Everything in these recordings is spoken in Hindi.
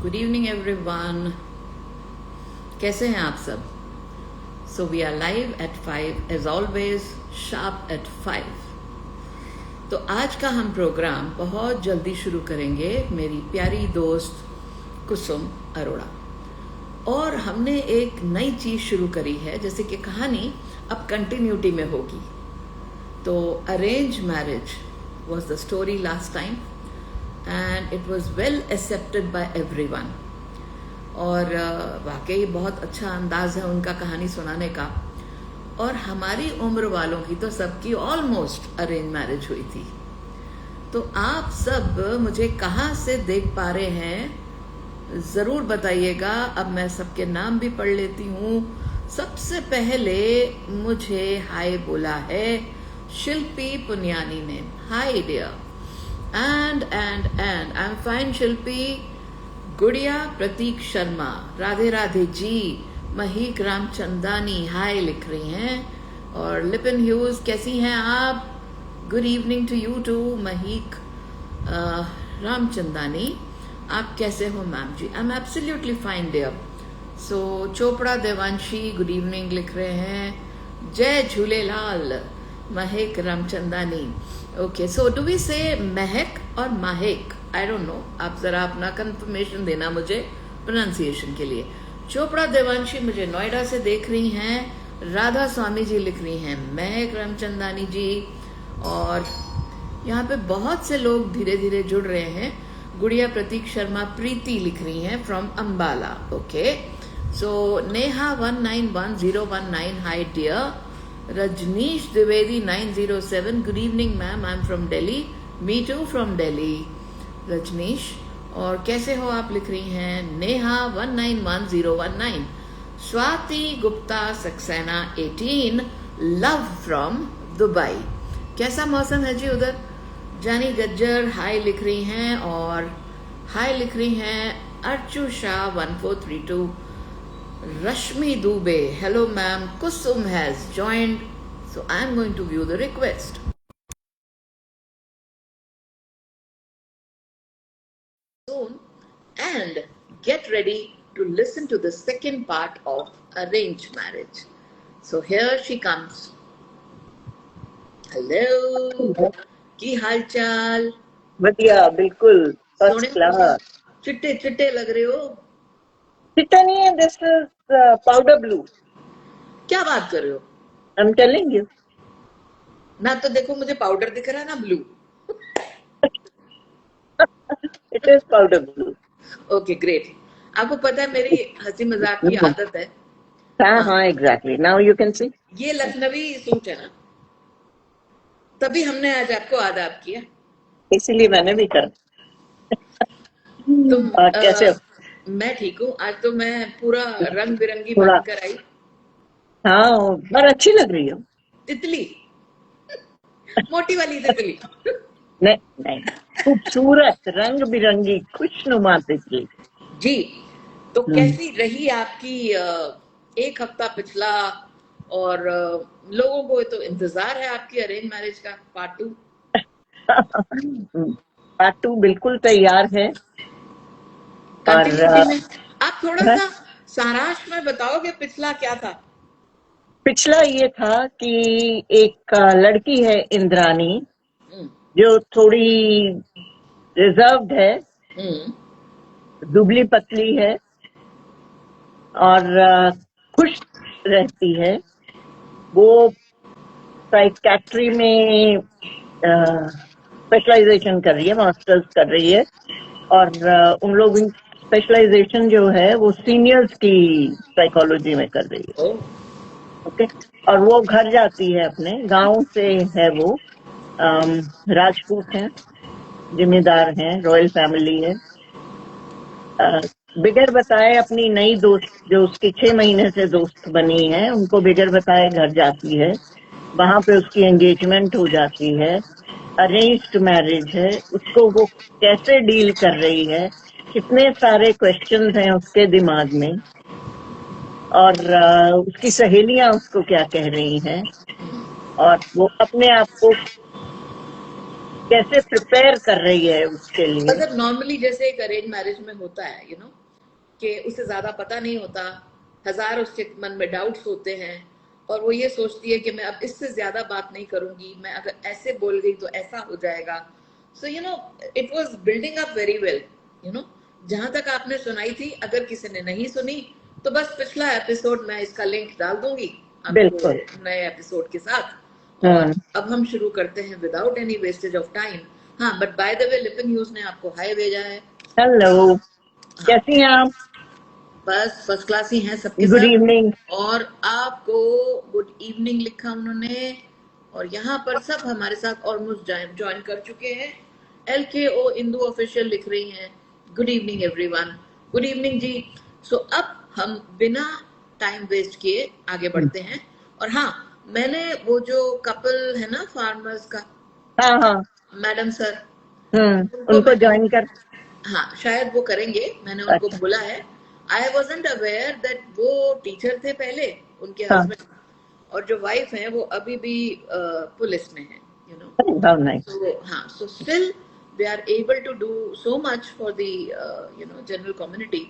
Good evening everyone. कैसे हैं आप सब? So we are live at 5 as always, sharp at 5। तो आज का हम प्रोग्राम बहुत जल्दी शुरू करेंगे, मेरी प्यारी दोस्त कुसुम अरोड़ा। और हमने एक नई चीज शुरू करी है, जैसे कि कहानी अब कंटिन्यूटी में होगी। तो arrange marriage was the story last time and it was well accepted by everyone. और वाकई बहुत अच्छा अंदाज है उनका कहानी सुनाने का। और हमारी उम्र वालों की तो सबकी ऑलमोस्ट अरेंज मैरिज हुई थी। तो आप सब मुझे कहाँ से देख पा रहे हैं जरूर बताइएगा। अब मैं सबके नाम भी पढ़ लेती हूँ। सबसे पहले मुझे हाय बोला है शिल्पी पुनियानी ने। Hi dear. And I am fine Shilpi. Gudiya Pratik Sharma, Radhe Radhe ji. महक रामचंदानी हाय लिख रही हैं। और लिपिन ह्यूज, कैसी हैं आप? Good evening to you to Mahak Ramchandani. आप कैसे हो ma'am ji? I am absolutely fine dear. So Chopra Devanshi good evening लिख रहे हैं। जय Jhulelal Mahak Ramchandani. Okay, so do we say Mahak और महक? आई डोंट नो, आप जरा अपना कंफर्मेशन देना मुझे प्रोनाउंसिएशन के लिए। चोपड़ा देवांशी मुझे नोएडा से देख रही हैं। राधा स्वामी जी लिख रही हैं महक रामचंदानी जी। और यहाँ पे बहुत से लोग धीरे धीरे जुड़ रहे हैं। गुड़िया प्रतीक शर्मा प्रीति लिख रही हैं from Ambala. Okay, so Neha 191019 hi dear. Rajnish Dwivedi 907 good evening ma'am, I am from Delhi. Me too from Delhi Rajnish. और कैसे हो आप लिख रही हैं Neha 191019। Swati Gupta Saxena 18 love from Dubai. कैसा मौसम है जी उधर? जानी गज्जर हाय लिख रही हैं। और हाय लिख रही हैं Archu Shah 1432। Rashmi Dubey hello ma'am. Kusum has joined, so I am going to view the request soon and get ready to listen to the second part of arranged marriage. So here she comes. Hello, की हालचाल? बढ़िया, बिल्कुल फर्स्ट सोने क्लास। चिट्टे चिट्टे लग रहे हो। चिट्टा नहीं है, दिस इज पाउडर ब्लू। क्या बात कर रहे हो? I am telling you. ना तो देखो मुझे पाउडर दिख रहा है ना blue. It is powder blue. Okay great. आपको पता है मेरी हंसी मजाक की आदत है। हाँ हाँ, exactly, now you can see. ये लखनवी सोच है ना, तभी हमने आज आपको आदाब किया। इसीलिए मैंने भी कर। तुम कैसे? मैं ठीक हूँ। आज तो मैं पूरा रंग बिरंगी थोड़ा, बनकर आई। हाँ, पर अच्छी लग रही हो। तितली, मोटी वाली तितली। नहीं नहीं, खूबसूरत रंग बिरंगी खुशनुमा तितली जी। तो कैसी रही आपकी एक हफ्ता पिछला? और लोगों को तो इंतजार है आपकी अरेंज मैरिज का पार्ट 2। पार्ट 2 बिल्कुल तैयार है। और कंटिन्यूटी में आप थोड़ा सा सारांश में बताओगे पिछला क्या था? पिछला ये था कि एक लड़की है इंद्रानी, हम्म, जो थोड़ी रिजर्व्ड है, हम्म, दुबली पतली है और खुश रहती है। वो साइकेट्री में स्पेशलाइजेशन कर रही है, मास्टर्स कर रही है। और उन लोग स्पेशलाइजेशन जो है वो सीनियर्स की साइकोलॉजी में कर रही है। ओ, ओके। और वो घर जाती है, अपने गांव से है वो। राजपूत हैं, जिम्मेदार हैं, रॉयल फैमिली है। बिगर बताए अपनी नई दोस्त, जो उसकी 6 महीने से दोस्त बनी है, उनको बिगर बताए घर जाती है। वहां पे उसकी एंगेजमेंट हो जाती है। अरेंज्ड मैरिज है। उसको वो कैसे डील कर रही है, कितने सारे क्वेश्चंस हैं उसके दिमाग में। और उसकी सहेलियां उसको क्या कह रही हैं। और वो अपने आप को कैसे प्रिपेयर कर रही है उसके लिए? मतलब नॉर्मली जैसे एक अरेंज मैरिज में होता है, यू नो, कि उसे ज्यादा पता नहीं होता, हजार उसके मन में डाउट्स होते हैं, और वो ये सोचती है कि मैं अब इससे ज्यादा बात नहीं करूंगी, मैं अगर ऐसे बोल गई तो ऐसा हो जाएगा। So you know, it was building up very well, you know. जहां तक आपने सुनाई थी, अगर किसी ने नहीं सुनी तो बस पिछला एपिसोड मैं इसका लिंक डाल दूंगी बिल्कुल। आपको नए एपिसोड के साथ। और हम्म। अब हम शुरू करते हैं without any wastage of time. हाँ, but by the way Lipin news ने आपको हाय भेजा है। हेलो, हाँ, कैसी हैं आप? बस फर्स्ट क्लास ही हैं सबके गुड सब। इवनिंग। और आपको गुड इवनिंग लिखा उन्होंने। और यहाँ पर सब हमारे साथ ऑलमोस्ट ज्वाइन कर चुके हैं। LKO इंदू ऑफिशियल लिख रही हैं, good evening everyone. Good evening ji. So अब हम बिना टाइम वेस्ट किए आगे बढ़ते हैं। और हाँ, मैंने वो जो कपल है ना फार्मर्स का, हाँ हाँ। मैडम सर, उनको उनको मैंने, ज्वाइन कर। हाँ शायद वो करेंगे, मैंने उनको अच्छा। बोला है। आई वॉजेंट अवेयर दैट वो टीचर थे पहले, उनके हाँ। हस्बैंड, और जो वाइफ है वो अभी भी पुलिस में है, यू नो। बहुत नाइस। So हाँ, so still they are able to do so much for the you know general community,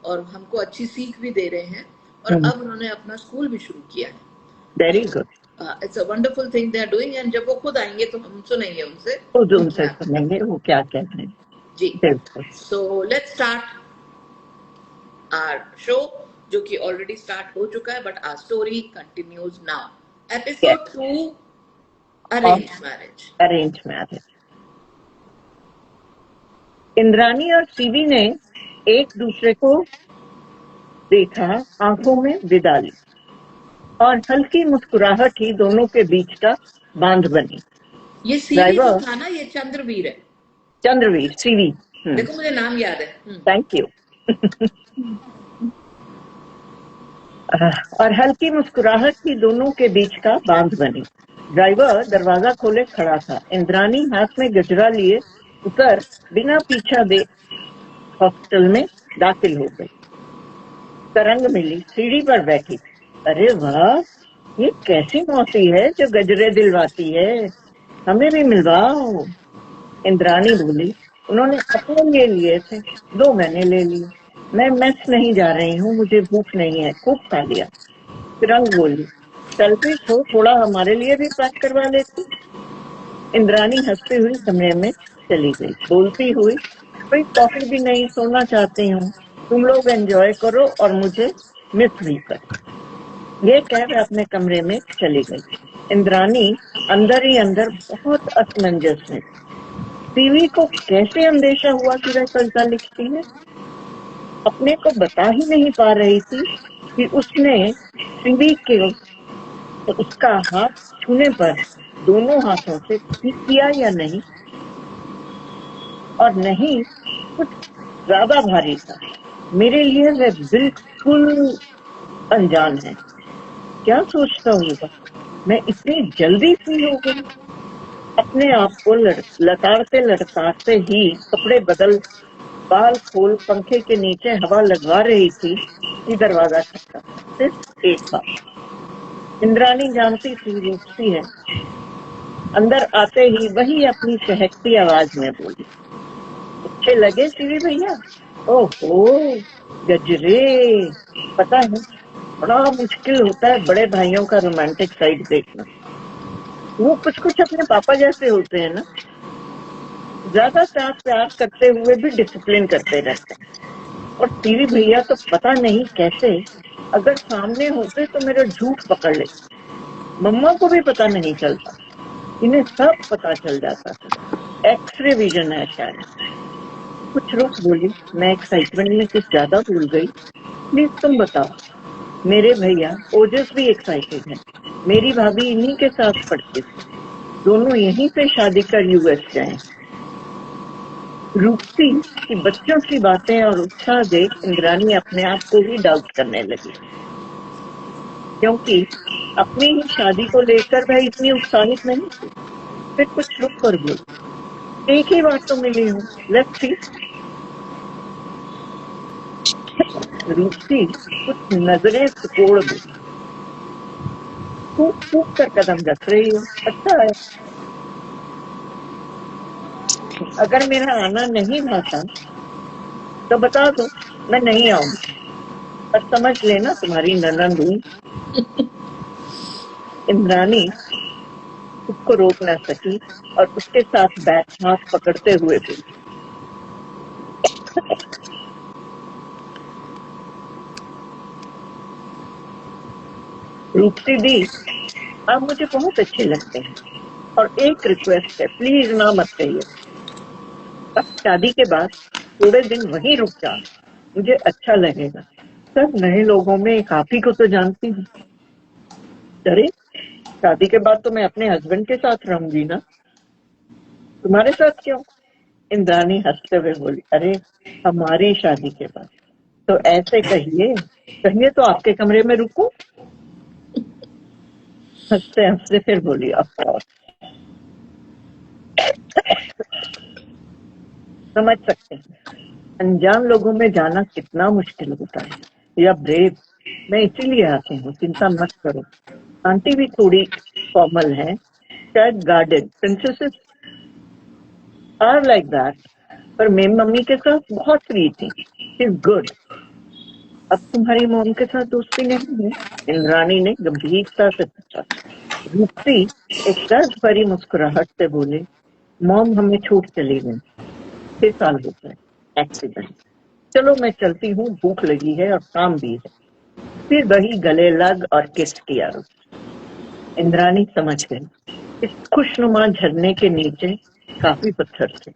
और हमको अच्छी सीख भी दे रहे हैं। और अब उन्होंने अपना स्कूल भी शुरू किया है। Very good. It's a wonderful thing they are doing, and जब वो खुद आएंगे तो हम सुनेंगे उनसे खुद उनकी उनसे बात। सुनेंगे वो क्या कहते हैं। जी। बिल्कुल। So let's start our show, जो कि ऑलरेडी स्टार्ट हो चुका है, but our story continues now. Episode 2, arrange marriage. Arrange marriage. Indrani और सीवी ने एक दूसरे को देखा, आंखों में विदा ली, और हल्की मुस्कुराहट ही दोनों के बीच का बांध बनी। ये सीवी जो ड्राइवर था ना, ये चंद्रवीर है। चंद्रवीर सीवी। देखो मुझे नाम याद है। Thank you. और हल्की मुस्कुराहट ही दोनों के बीच का बांध बनी। ड्राइवर दरवाजा खोले खड़ा था। इंद्रानी हाथ में गजरा लिए उतर बिना पीछा दे हॉस्टल में दाखिल हो गई। तरंग मिली, सीढ़ी पर बैठी। अरे वाह, ये कैसी मौसी है जो गजरे दिलवाती है, हमें भी मिलवाओ। इंद्रानी बोली। उन्होंने अपने लिए लिए थे, 2 मैंने ले लिए। मैं मेस नहीं जा रही हूँ, मुझे भूख नहीं है, खूब खा लिया। तिरंग बोली। सेल्फिश हो, थोड़ा हमारे लिए भी पैक करवा लेती। इंद्रानी हंसती हुई कमरे में चली गई, बोलती हुई, कोई कॉफी भी नहीं, सोना चाहती हूँ, तुम लोग एंजॉय करो और मुझे मिस भी करो। ये कह वह अपने कमरे में चली गई। इंद्रानी अंदर ही अंदर बहुत असमंजस में। सीवी को कैसे अंदेशा हुआ कि वह कविता लिखती है? अपने को बता ही नहीं पा रही थी कि उसने सीवी के उसका हाथ छूने पर दोनों हाथों से ठीक किया या नहीं, और नहीं, कुछ ज्यादा भारी था। मेरे लिए वह बिल्कुल अनजान है। क्या सोचता होगा, मैं इतनी जल्दी फ्री हो गई। अपने आप को लताड़ते लटकाते ही कपड़े बदल, बाल खोल, पंखे के नीचे हवा लगवा रही थी कि दरवाजा खटका, सिर्फ एक बार। इंद्रानी जानती थी रूठती है। अंदर आते ही वही अपनी चहकती आवाज में बोली, अच्छे लगे सीवी भैया? ओहो, गजरे। पता है, बड़ा मुश्किल होता है बड़े भाइयों का रोमांटिक साइड देखना। वो कुछ कुछ अपने पापा जैसे होते हैं ना, ज्यादा प्यार करते हुए भी डिसिप्लिन करते रहते हैं। और सीवी भैया तो पता नहीं कैसे, अगर सामने होते तो मेरा झूठ पकड़ ले। मम्मा को भी पता नहीं चलता, इन्हें सब पता चल जाता था। एक्सरे विजन है शायद। कुछ रुक बोली, मैं एक्साइटमेंट में कुछ ज्यादा भूल गई। प्लीज तुम बताओ। मेरे भैया ओजस भी एक्साइटेड है। मेरी भाभी इन्हीं के साथ पढ़ती थी, दोनों यहीं से शादी कर यूएस जाए। रूपसी की बच्चों की बातें और उत्साह देख इंद्रानी अपने आप को ही डाउट करने लगी, क्योंकि अपनी ही शादी को लेकर वह इतनी उत्साहित नहीं थी। फिर कुछ रुक कर बोली, एक ही बार तो मिली हूँ, लेट्स सी। रूपसी कुछ नजरें सिकोड़ दी। फूक फूक कर कदम रख रही हो, अच्छा है। अगर मेरा आना नहीं भाता तो बता दो, मैं नहीं आऊंगी, पर समझ लेना तुम्हारी ननद हूं। इंद्राणी खुद को रोक ना सकी और उसके साथ बैठ हाथ पकड़ते हुए बोली, रूपसी दी, आप मुझे बहुत अच्छे लगते हैं और एक रिक्वेस्ट है, प्लीज ना मत कहिए। अब शादी के बाद थोड़े दिन वहीं रुक जा, मुझे अच्छा लगेगा। सब नए लोगों में एक आप ही को तो जानती हूँ। अरे शादी के बाद तो मैं अपने हस्बैंड के साथ रहूंगी ना, तुम्हारे साथ क्यों? इंद्राणी हंसते हुए बोली, अरे हमारी शादी के बाद तो ऐसे कहिए, कहिए तो आपके कमरे में रुकूं। हंसते हंसते फिर बोली, अब समझ सकते हैं अनजान लोगों में जाना कितना मुश्किल होता है, या ब्रेव। मैं इसीलिए आती हूँ, चिंता मत करो। आंटी भी थोड़ी फॉर्मल है, शायद garden princesses are like that, पर मेरी मम्मी के साथ बहुत फ्री थी, इज गुड। अब तुम्हारी मॉम के साथ दोस्ती नहीं है? इंद्राणी ने गंभीरता से पूछा। रूपसी एक दर्द भरी मुस्कुराहट से बोले, मॉम हमें छूट चली गई, 6 साल हो गए, एक्सीडेंट। चलो मैं चलती हूँ, भूख लगी है और काम भी है। फिर वही गले लग और किस किया। इंद्राणी समझ गई, इस खुशनुमा झरने के नीचे काफी पत्थर थे।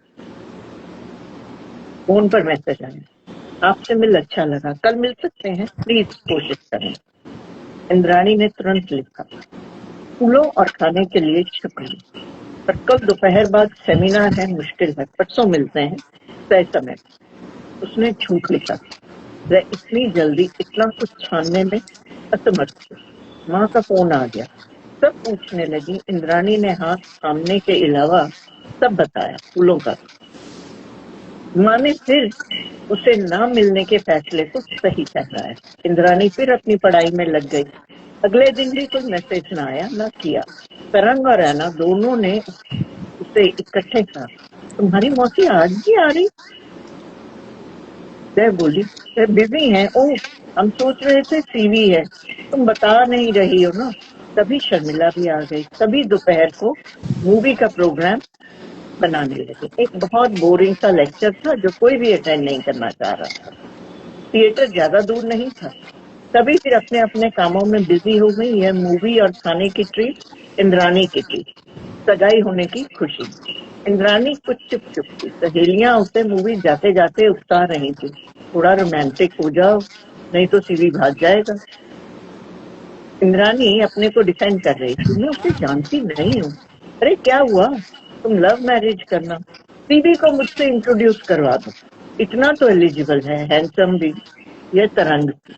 फोन पर मैसेज आया, आपसे मिल अच्छा लगा, कल मिल सकते हैं, प्लीज कोशिश करें। इंद्राणी ने तुरंत लिखा, फूलों और खाने के लिए शुक्रिया, पर कल दोपहर बाद सेमिनार है, मुश्किल है, परसों मिलते हैं तय समय। उसने झूठ लिखा, वह इतनी जल्दी इतना कुछ छानने में असमर्थ थी। माँ का फोन आ गया, सब पूछने लगी। इंद्राणी ने हाथ थामने के अलावा सब बताया, फूलों का। माँ ने फिर उसे ना मिलने के फैसले को सही ठहराया। इंद्राणी फिर अपनी पढ़ाई में लग गई। अगले दिन भी कोई मैसेज ना आया ना किया। तरंग और ऐना दोनों ने उसे इकट्ठे कहा, तुम्हारी मौसी आज भी आ रही? वह बोली, वह बिजी है। ओह, हम सोच रहे थे सीवी है, तुम बता नहीं रही हो ना। तभी शर्मिला भी आ गई। तभी दोपहर को मूवी का प्रोग्राम बनाने लगे। एक बहुत बोरिंग सा लेक्चर था जो कोई भी अटेंड नहीं करना चाह रहा था। थिएटर ज्यादा दूर नहीं था। तभी फिर अपने अपने कामों में बिजी हो गई। यह मूवी और खाने की ट्रीट इंद्राणी की थी, सगाई होने की खुशी। इंद्राणी कुछ चुप चुप थी। सहेलियां उसे मूवी जाते जाते उकसा रही थी, थोड़ा रोमांटिक हो जाओ, नहीं तो सीवी भाग जाएगा। इंद्राणी अपने को डिफेंड कर रही थी, मैं उसे जानती नहीं हूँ। अरे क्या हुआ, तुम लव मैरिज करना, सीवी को मुझसे इंट्रोड्यूस करवा दो, इतना तो एलिजिबल है, हैंडसम भी। यह तरंग थी।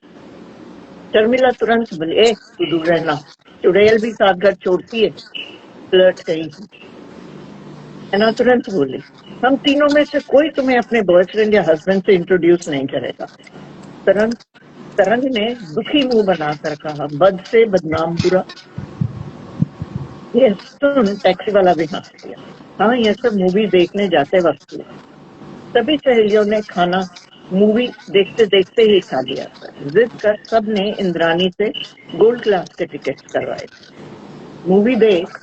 शर्मिला तुरंत बोली, ए तू दूर रहना, चुड़ैल भी साथ घर छोड़ती है, फ्लर्ट कहीं की। ऐना तुरंत बोली, हम तीनों में से कोई तुम्हें अपने बॉयफ्रेंड या हस्बैंड से इंट्रोड्यूस नहीं करेगा। तरंग तरंग ने दुखी मुंह बनाकर कहा, बद से बदनाम बुरा। ये सुन टैक्सी वाला भी हंस दिया। हाँ, यह सब मूवी देखने जाते वक्त हुआ। सभी सहेलियों ने खाना मूवी देखते देखते ही खा लिया था। जिद कर सब ने इंद्राणी से गोल्ड क्लास के टिकट्स करवाए थे। मूवी देख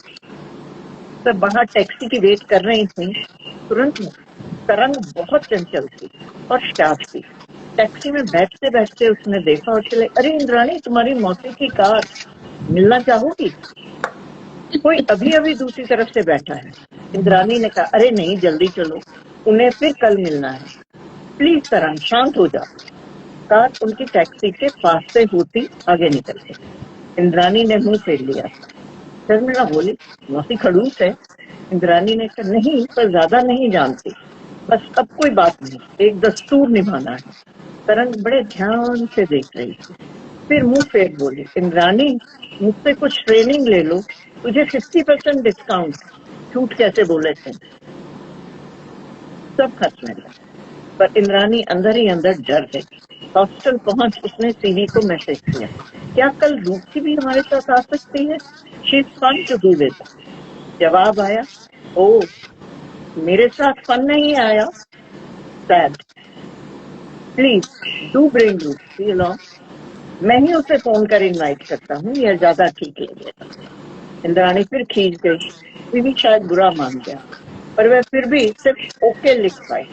सब बाहर टैक्सी की वेट कर रही थी। तुरंत तरंग बहुत चंचल थी और शार्प थी। टैक्सी में बैठते बैठते उसने देखा और चले, अरे इंद्राणी, तुम्हारी मौसी की कार, मिलना चाहोगी? कोई अभी अभी दूसरी तरफ से बैठा है। इंद्राणी ने कहा, अरे नहीं, जल्दी चलो, उन्हें फिर कल मिलना है। प्लीज तरंग, शांत हो जा। कार उनकी टैक्सी के पास से होती आगे निकल गई। इंद्राणी ने मुंह फेर लिया। शर्मिला बोली, मौसी खड़ूस है। इंद्राणी ने कहा, नहीं, पर ज्यादा नहीं जानती, बस अब कोई बात नहीं, एक दस्तूर निभाना है। तरंग बड़े ध्यान से देख रही थी, फिर मुंह फेर बोली, इंद्राणी, मुझसे कुछ ट्रेनिंग ले लो, तुझे 50% डिस्काउंट। झूठ कैसे बोले थे? सब हंसने लगे, पर इंद्राणी अंदर ही अंदर डर गई। हॉस्टल पहुंच उसने सीवी को मैसेज किया, क्या कल रूपसी भी हमारे साथ आ सकती है? She is fun to be with. जवाब आया, ओ मेरे साथ फन नहीं आया, sad. Please do bring Roopsi along. मैं ही उसे फोन कर इनवाइट करता हूँ, यह ज्यादा ठीक लगेगा। इंद्राणी फिर खींच गई। सीवी शायद बुरा मान गया, पर वह फिर भी सिर्फ ओके लिख पाई।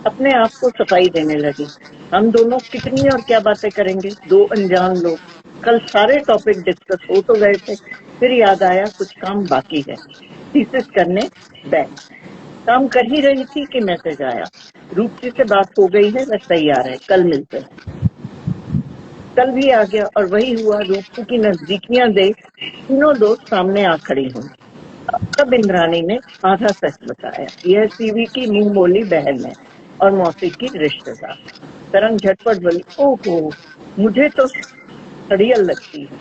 अपने आप को सफाई देने लगी। हम दोनों कितनी और क्या बातें करेंगे, दो अनजान लोग। कल सारे टॉपिक डिस्कस हो तो गए थे, फिर याद आया कुछ काम बाकी है। थीसिस करने बैठ। काम कर ही रही थी कि मैसेज आया। रूपसी से बात हो गई है, वह तैयार है, कल मिलते हैं। कल भी आ गया और वही हुआ। रूपसी की नजदीकियां देख तीनों दोस्त सामने आ खड़ी हुई। तब इंद्राणी ने आधा सच बताया। यह सीवी की मुंह बोली बहन है और मौसी की रिश्तेदार। तरंग झटपट बोली, ओहो, मुझे तो सड़ियल लगती है,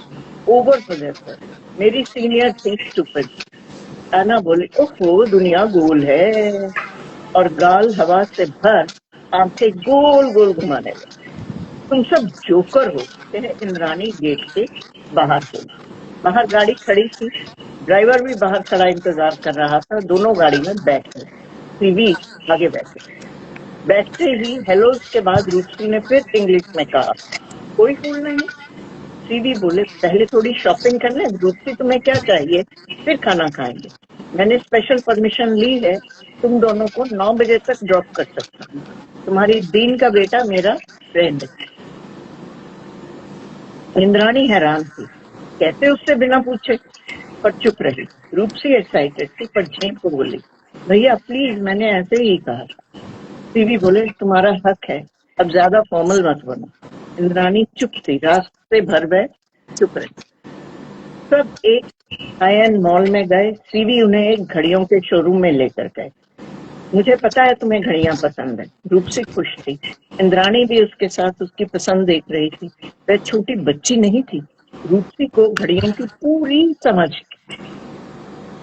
ओवर पोजेसिव। मेरी सीनियर थी, स्टूपिड। एना बोली, ओहो, दुनिया गोल है। और गाल हवा से भर आंखें गोल गोल घुमाने लगी। तुम सब जोकर हो, कह इंद्राणी गेट के बाहर से। बाहर गाड़ी खड़ी थी, ड्राइवर भी बाहर खड़ा इंतजार कर रहा था। दोनों गाड़ी में बैठ गए। सीवी आगे बैठे। बैठते ही हेलोज के बाद रूपसी ने फिर इंग्लिश में कहा, कोई फूल नहीं। सीवी बोले, पहले थोड़ी शॉपिंग कर ले। रूपसी, तुम्हें क्या चाहिए, फिर खाना खाएंगे। मैंने स्पेशल परमिशन ली है, तुम दोनों को 9 बजे तक ड्रॉप कर सकता हूँ। तुम्हारी दीन का बेटा मेरा फ्रेंड है। इंद्राणी हैरान थी, कैसे उससे बिना पूछे, पर चुप रही। रूपसी एक्साइटेड थी, पर झेप को बोली, भैया प्लीज, मैंने ऐसे ही कहा। सीवी बोले, तुम्हारा हक है, अब ज्यादा फॉर्मल मत बनो। इंद्राणी चुप थी, रास्ते भर गए, चुप रही। सब एक हाई एंड मॉल में गए। सीवी उन्हें एक घड़ियों के शोरूम में लेकर गए। मुझे पता है तुम्हें घड़ियां पसंद है। रूपसी खुश थी। इंद्राणी भी उसके साथ उसकी पसंद देख रही थी। वह छोटी बच्ची नहीं थी। रूपसी को घड़ियों की पूरी समझ।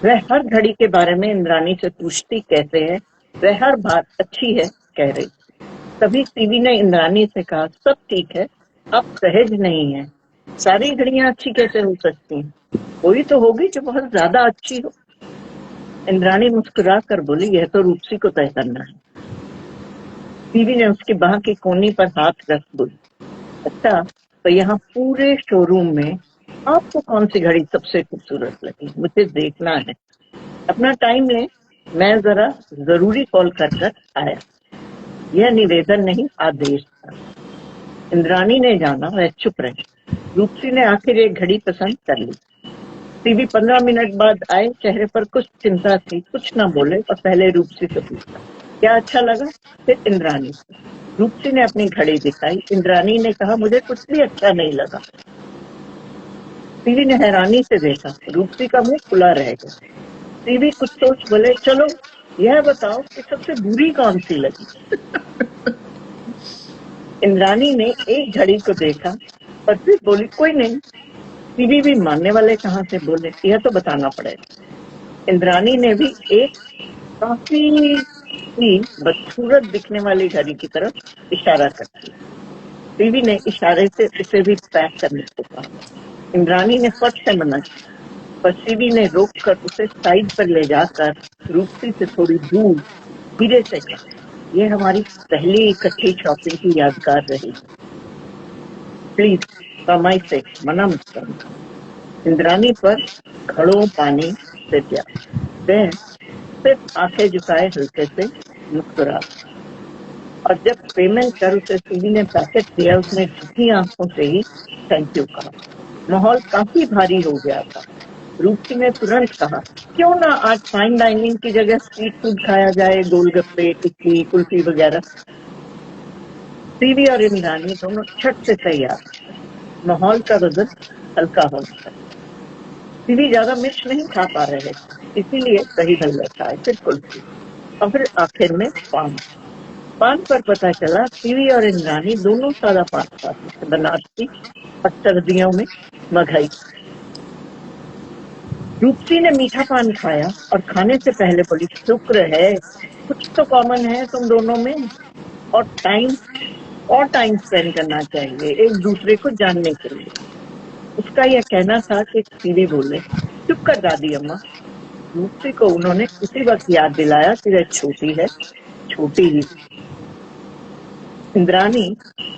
वह हर घड़ी के बारे में इंद्राणी से पूछती, कैसे है। वह हर बात अच्छी है कह रही। तभी सीवी ने इंद्राणी से कहा, सब ठीक है, आप सहज नहीं है। सारी घड़ियां अच्छी कैसे हो सकती हैं, कोई तो होगी जो बहुत ज्यादा अच्छी हो। इंद्राणी मुस्कुरा कर बोली, यह तो रूपसी को तय करना है। सीवी ने उसकी बाह की कोनी पर हाथ रख बोली, अच्छा, तो यहाँ पूरे शोरूम में आपको कौन सी घड़ी सबसे खूबसूरत लगी, मुझे देखना है। अपना टाइम ले, मैं जरा जरूरी कॉल कर आया। यह निवेदन नहीं, आदेश था। इंद्राणी ने जाना, वह चुप रही। रूपसी ने आखिर एक घड़ी पसंद कर ली। सीवी 15 मिनट बाद आए। चेहरे पर कुछ चिंता थी, कुछ ना बोले और पहले रूपसी से पूछा, क्या अच्छा लगा, फिर इंद्राणी से। रूपसी ने अपनी घड़ी दिखाई। इंद्राणी ने कहा, मुझे कुछ भी अच्छा नहीं लगा। सीवी ने हैरानी से देखा। रूपसी का मुंह खुला रह गया। सीवी कुछ सोच बोले, चलो यह बताओ कि सबसे बुरी कौन सी लगी। इंद्राणी ने एक घड़ी को देखा और फिर बोली, कोई नहीं। सीवी भी मानने वाले कहाँ से, बोले, यह तो बताना पड़ेगा। इंद्राणी ने भी एक काफी बदसूरत दिखने वाली घड़ी की तरफ इशारा कर दिया। सीवी ने इशारे से उसे भी पैक करने को कहा। इंद्राणी ने फट से मना किया, पर सीवी ने रोक कर उसे साइड पर ले जाकर रूपसी से थोड़ी दूर धीरे से कहा, यह हमारी पहली इकट्ठी शॉपिंग की यादगार रही। प्लीज कमाई से मना मत करना। इंद्राणी पर घड़ों पानी से प्यार। वह सिर्फ आंखें झुकाए हल्के से मुस्कुरा। और जब पेमेंट कर उसे सीवी ने पैकेट दिया, उसने झुकी आंखों से ही थैंक यू कहा। माहौल काफी भारी हो गया था। रूपसी ने तुरंत कहा, क्यों ना आज फाइन डाइनिंग की जगह स्ट्रीट फूड खाया जाए, गोलगप्पे, टिक्की, कुल्फी वगैरह। सीवी और इंद्राणी दोनों छठ से तैयार। माहौल का वजन हल्का होने लगा। सीवी ज्यादा मिर्च नहीं खा पा रहे थे, इसीलिए दही भल्ले खाए, फिर कुल्फी और फिर आखिर में पान। पान पर पता चला सीवी और इंद्राणी दोनों सादा पान खाती थे, बनारसी और सर्दियों में मघई। रूपसी ने मीठा पान खाया और खाने से पहले बोली, शुक्र है कुछ तो कॉमन है तुम दोनों में, और टाइम स्पेंड करना चाहिए एक दूसरे को जानने के लिए। उसका यह कहना था कि सीवी बोले, चुप कर दादी अम्मा, रूपसी को उन्होंने उसी वक्त याद दिलाया कि वह छोटी है, छोटी ही। इंद्राणी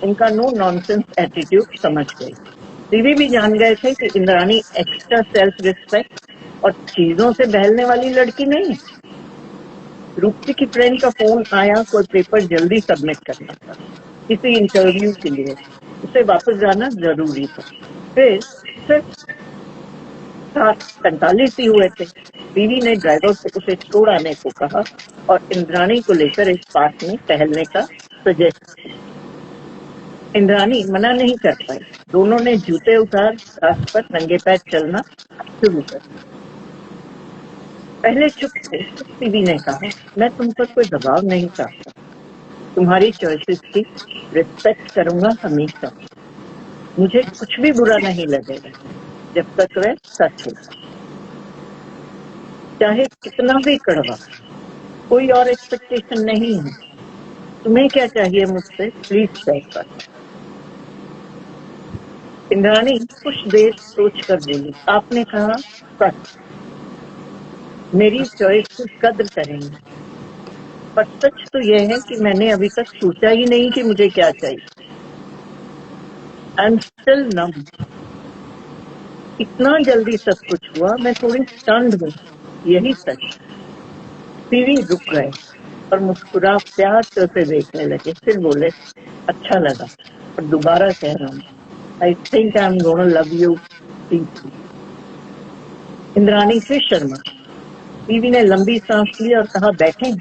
उनका नो नॉनसेंस एटीट्यूड समझ गई। सीवी भी जान गए थे कि इंद्राणी एक्स्ट्रा सेल्फ रिस्पेक्ट और चीजों से बहलने वाली लड़की नहीं। रूपसी की फ्रेंड का फोन आया, कोई पेपर जल्दी सबमिट करना था किसी इंटरव्यू के लिए, उसे वापस जाना जरूरी था। फिर सिर्फ 7:45 ही हुए थे। बीवी ने ड्राइवर से उसे छोड़ आने को कहा और इंद्राणी को लेकर एक पार्क में टहलने का सजेस्ट। इंद्राणी मना नहीं कर पाई। दोनों ने जूते उतार घास पर नंगे पैर चलना शुरू कर। पहले चुप थे, बीवी ने कहा, मैं तुम पर कोई दबाव नहीं चाहता, तुम्हारी चॉइसेस की रिस्पेक्ट करूंगा हमेशा। मुझे कुछ भी बुरा नहीं लगेगा जब तक वह सच हो, चाहे कितना भी कड़वा। कोई और एक्सपेक्टेशन नहीं है। तुम्हें क्या चाहिए मुझसे, प्लीज शेयर कर। इंद्राणी कुछ देर सोच कर बोली, आपने कहा सच, मेरी चॉइस की कद्र करेंगे, पर सच तो यह है कि मैंने अभी तक सोचा ही नहीं कि मुझे क्या चाहिए। आई एम स्टिल नम। इतना जल्दी सब कुछ हुआ, मैं थोड़ी स्टन्ड हूँ, यही सच। सीवी रुक गए और मुस्कुरा प्यार से उसे देखने लगे। फिर बोले, अच्छा लगा, और दोबारा कह रहा हूँ, I think I am gonna love you deeply. Indrani फिर शर्मा। सीवी ने लंबी सांस ली और कहा, बैठें।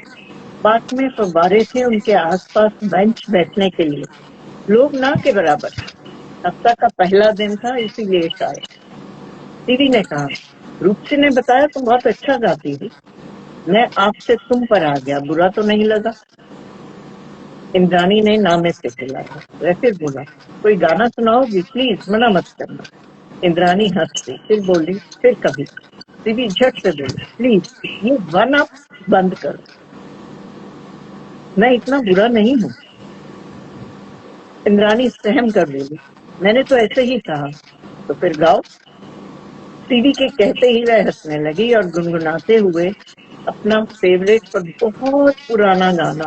पार्क में फव्वारे थे, उनके आसपास बेंच बैठने के लिए, लोग ना के बराबर। हफ्ता का पहला दिन था, इसीलिए शायद। सीवी ने कहा, रूपसी ने बताया तुम बहुत अच्छा गाती थी, मैं आपसे तुम पर आ गया, बुरा तो नहीं लगा? इंद्राणी ने नामे से खिलाया। वह फिर बोला, कोई गाना सुनाओगी प्लीज, मना मत करना। इंद्राणी हंस दी, फिर बोली, फिर कभी। सीवी झट से बोली, प्लीज ये वन अप बंद करो, मैं इतना बुरा नहीं हूँ। इंद्राणी सहम कर बोली, मैंने तो ऐसे ही कहा, तो फिर गाओ। सीवी के कहते ही वह हंसने लगी और गुनगुनाते हुए अपना फेवरेट पर बहुत पुराना गाना,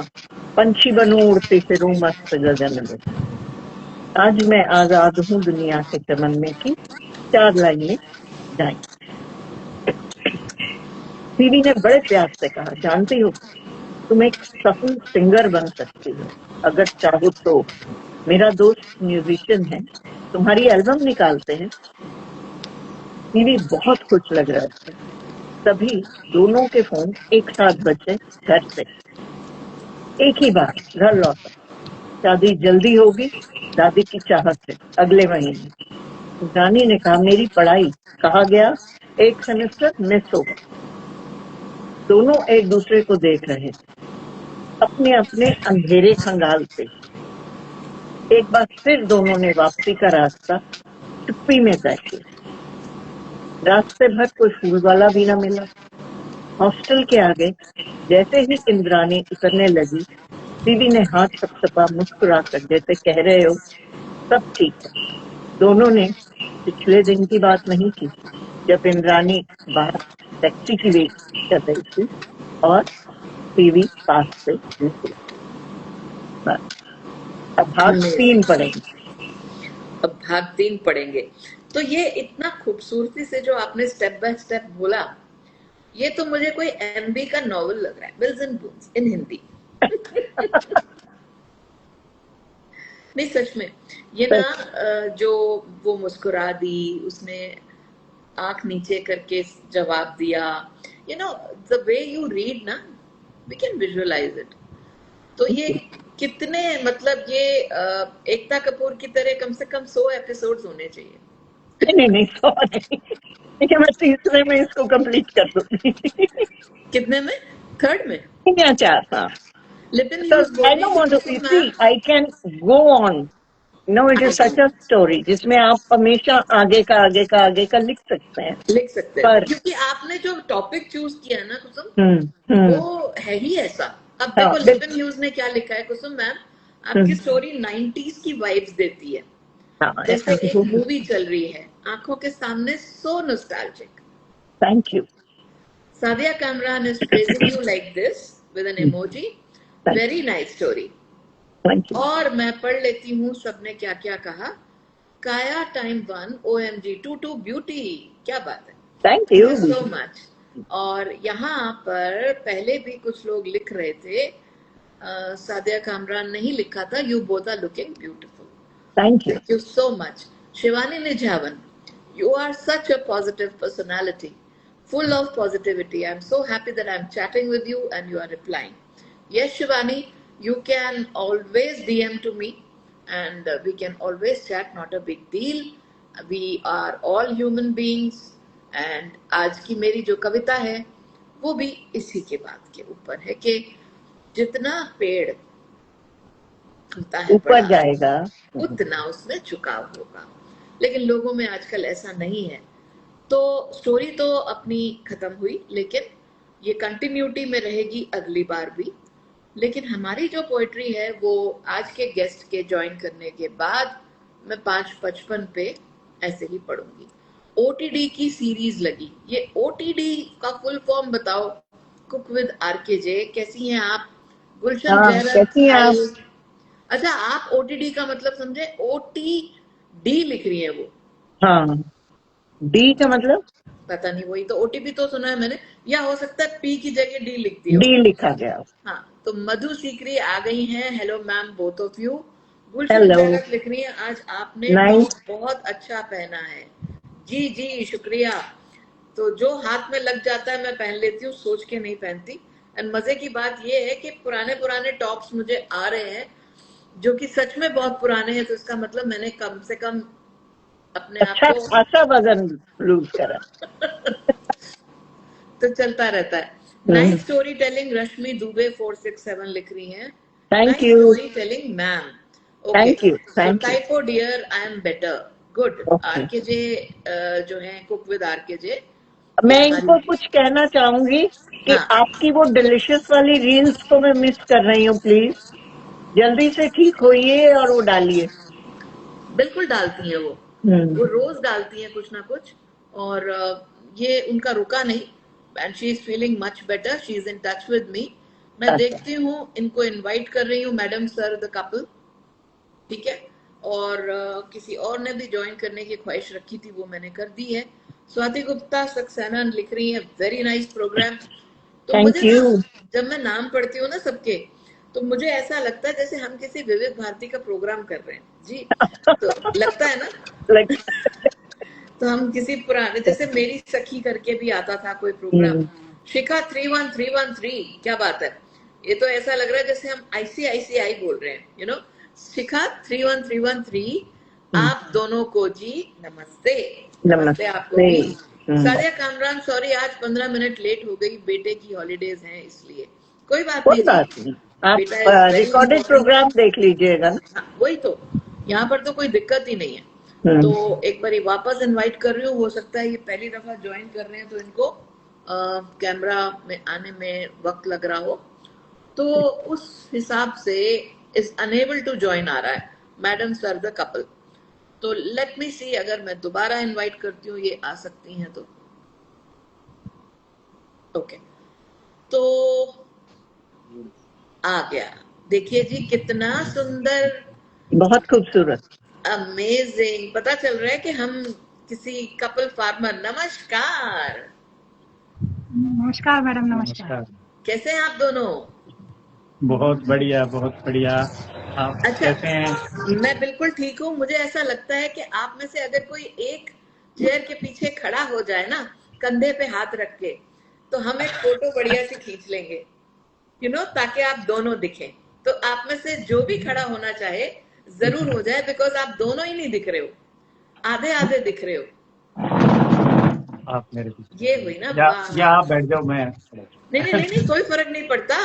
पंछी बनूं उड़ती फिरूं मस्त गगन में, आज मैं आजाद हूँ दुनिया के चमन में की 4 लाइनें गाई। सीवी ने बड़े प्यार से कहा, जानती हो तुम एक सफल सिंगर बन सकती हो अगर चाहो तो। मेरा दोस्त म्यूजिशियन है, तुम्हारी एल्बम निकालते हैं। सीवी बहुत खुश लग रहा था। तभी दोनों के फोन एक साथ बजे घर से। एक ही बार घर लौटा। शादी जल्दी होगी, दादी की चाहत से, अगले महीने। रानी ने कहा, मेरी पढ़ाई, कहा गया एक सेमेस्टर मिस होगा। दोनों एक दूसरे को देख रहे थे, अपने अपने अंधेरे खंगाल से। एक बार फिर दोनों ने वापसी का रास्ता चुप्पी में तय किया। रास्ते भर कोई फूल वाला भी न मिला। हॉस्टल के आगे जैसे ही इंद्राणी उतरने लगी, सीवी ने हाथ थपथपा मुस्कुराकर, जैसे कह रहे हो सब ठीक है। दोनों ने पिछले दिन की बात नहीं की, जब इंद्राणी बाहर टैक्सी की वेट कर रही थी और सीवी पास से निकली। बस अब भाग 3 पड़ेंगे। अब भाग 3 पढ़ेंगे। तो ये इतना खूबसूरती से जो आपने स्टेप बाय स्टेप बोला, ये तो मुझे कोई एमबी का नॉवल लग रहा है, बिल्स एंड बून्स इन हिंदी। नहीं सच में, ये ना जो वो मुस्कुरा दी, उसने आंख नीचे करके जवाब दिया, you know the way you read ना, वी कैन विजुअलाइज इट। तो ये कितने, मतलब ये एकता कपूर की तरह कम से कम 100 एपिसोड्स होने चाहिए। नहीं 100 नहीं, ठीक है, मैं तीसरे में इसको कंप्लीट कर दूंगी। कितने में? थर्ड में? 3 या 4। हाँ, लिपिन so यूज I बोलने don't की want to Kusum see, ma'am. I can go on. No, it is such a story जिसमें आप हमेशा आगे का लिख सकते हैं। लिख सकते हैं, पर क्योंकि आपने जो टॉपिक चूज किया है ना कुसुम, वो है ही ऐसा। अब देखो हाँ, लिपिन ह्यूज ने क्या लिखा है कुसुम मैम, आपकी स्टोरी 90s की वाइब्स देती है, हाँ, जैसे एक मूवी चल रही है आंखों के सामने, सो nostalgic. Thank you. Sadia Kamran is praising you like this with an emoji. Very nice story. Thank you और मैं पढ़ लेती हूँ सबने क्या क्या कहा. काया टाइम 1 OMG 22 ब्यूटी. क्या बात है. Thank thank you you so much. और यहाँ पर पहले भी कुछ लोग लिख रहे थे. सादिया कामरान नहीं लिखा था. You both are looking beautiful. Thank you Thank you so much. Shivani Nijavan, you are such a positive personality, full of positivity. I'm so happy that I'm chatting with you and you are replying. Yes, Shivani, you can always DM to me and we can always chat, not a big deal. We are all human beings and आज की मेरी जो कविता है वो भी इसी के बात के ऊपर है कि जितना पेड़ होता है ऊपर बड़ा जाएगा उतना उसमें झुकाव होगा. लेकिन लोगों में आजकल ऐसा नहीं है. तो स्टोरी तो अपनी खत्म हुई लेकिन ये कंटिन्यूटी में रहेगी अगली बार भी. लेकिन हमारी जो पोएट्री है वो आज के गेस्ट के ज्वाइन करने के बाद मैं 5:55 पे ऐसे ही पढ़ूंगी. OTD की सीरीज लगी. ये OTD का फुल फॉर्म बताओ. Cook with RKJ. कैसी हैं आप? गुलशन हाँ जहरत कैसी हैं आप हाय. अच्छा आप OTD का मतलब समझे. OTD लिख रही है वो. हाँ डी का मतलब पता नहीं. वही तो OTP तो सुना है मैंने. या हो सकता है P की जगह D लिख दी हो. डी लिखा गया हाँ तो मधु सीकरी आ गई हैं. Hello ma'am both of you. Gulshan hello जहरत लिख रही है आज आपने नाइस टॉप बहुत अच्छा पहना है. जी जी शुक्रिया. तो जो हाथ में लग जाता है मैं पहन लेती हूँ. सोच के नहीं पहनती. एंड मजे की बात ये है कि पुराने पुराने टॉप्स मुझे आ रहे हैं जो कि सच में बहुत पुराने हैं. तो इसका मतलब मैंने कम से कम अपने आप अच्छा को खासा वजन लूज करा तो चलता रहता है. Nice story telling. Rashmi Dubey 467 लिख रही हैं. Thank nice you story telling ma'am. Okay thank you so thank you typo dear I am better. Good. Okay RKJ जो है कुक विद RKJ. मैं इनको कुछ कहना चाहूंगी कि हाँ आपकी वो डिलिशियस वाली रील्स को मैं मिस कर रही हूँ. प्लीज जल्दी से ठीक होइए और वो डालिए. बिल्कुल डालती हैं वो रोज डालती हैं कुछ ना कुछ. और ये उनका रुका नहीं. And she is feeling much better. She is in touch with me. मैं अच्छा देखती हूँ इनको इनवाइट कर रही हूँ. Madam sir the couple. ठीक है. और किसी और ने भी ज्वाइन करने की ख्वाहिश रखी थी वो मैंने कर दी है. स्वाति गुप्ता सक्सेना लिख रही है. Very nice program. तो थैंक मुझे ना यू जब मैं नाम पढ़ती हूँ ना सबके तो मुझे ऐसा लगता है जैसे हम किसी विविध भारती का प्रोग्राम कर रहे हैं जी. तो लगता है ना. तो हम किसी पुराने जैसे मेरी सखी करके भी आता था कोई प्रोग्राम. शिखा 31313. क्या बात है. ये तो ऐसा लग रहा है जैसे हम ICICI बोल रहे हैं. यू नो शिखा 31313. आप दोनों को जी नमस्ते. नमस्ते आपको भी. सादिया कामरान सॉरी आज 15 मिनट लेट हो गई. बेटे की हॉलीडेज हैं इसलिए. कोई बात कोई नहीं बात जी. नहीं. आप बेटा is very recorded important. Program देख लीजिएगा ना. वही तो. यहाँ पर तो कोई दिक्कत ही नहीं है. तो एक बारी वापस इनवाइट कर रही हूँ. हो सकता है ये पहली दफा ज्वाइन कर रहे हैं तो इनको कैमरा में आने में वक्त लग रहा हो. तो उस हिसाब से इज अनेबल टू ज्वाइन आ रहा है. Madam sir the couple. तो लेट मी सी अगर मैं दोबारा इनवाइट करती हूँ ये आ सकती हैं तो. ओके तो आ गया. देखिए जी कितना सुंदर. बहुत खूबसूरत. अमेजिंग. पता चल रहा है कि हम किसी कपल फार्मर. नमस्कार. नमस्कार मैडम. नमस्कार. कैसे हैं आप दोनों? बहुत बढ़िया बहुत बढ़िया. आप अच्छा कैसे हैं? मैं बिल्कुल ठीक हूँ. मुझे ऐसा लगता है कि आप में से अगर कोई एक चेयर के पीछे खड़ा हो जाए ना कंधे पे हाथ रख के तो हम एक फोटो बढ़िया सी खींच लेंगे. यू नो ताकि आप दोनों दिखें. तो आप में से जो भी खड़ा होना चाहे जरूर हो जाए. बिकॉज आप दोनों ही नहीं दिख रहे हो. आधे आधे दिख रहे हो. आप मेरे पीछे ये हुई ना. या आप बैठ जाओ. मैं नहीं नहीं नहीं कोई फर्क नहीं पड़ता.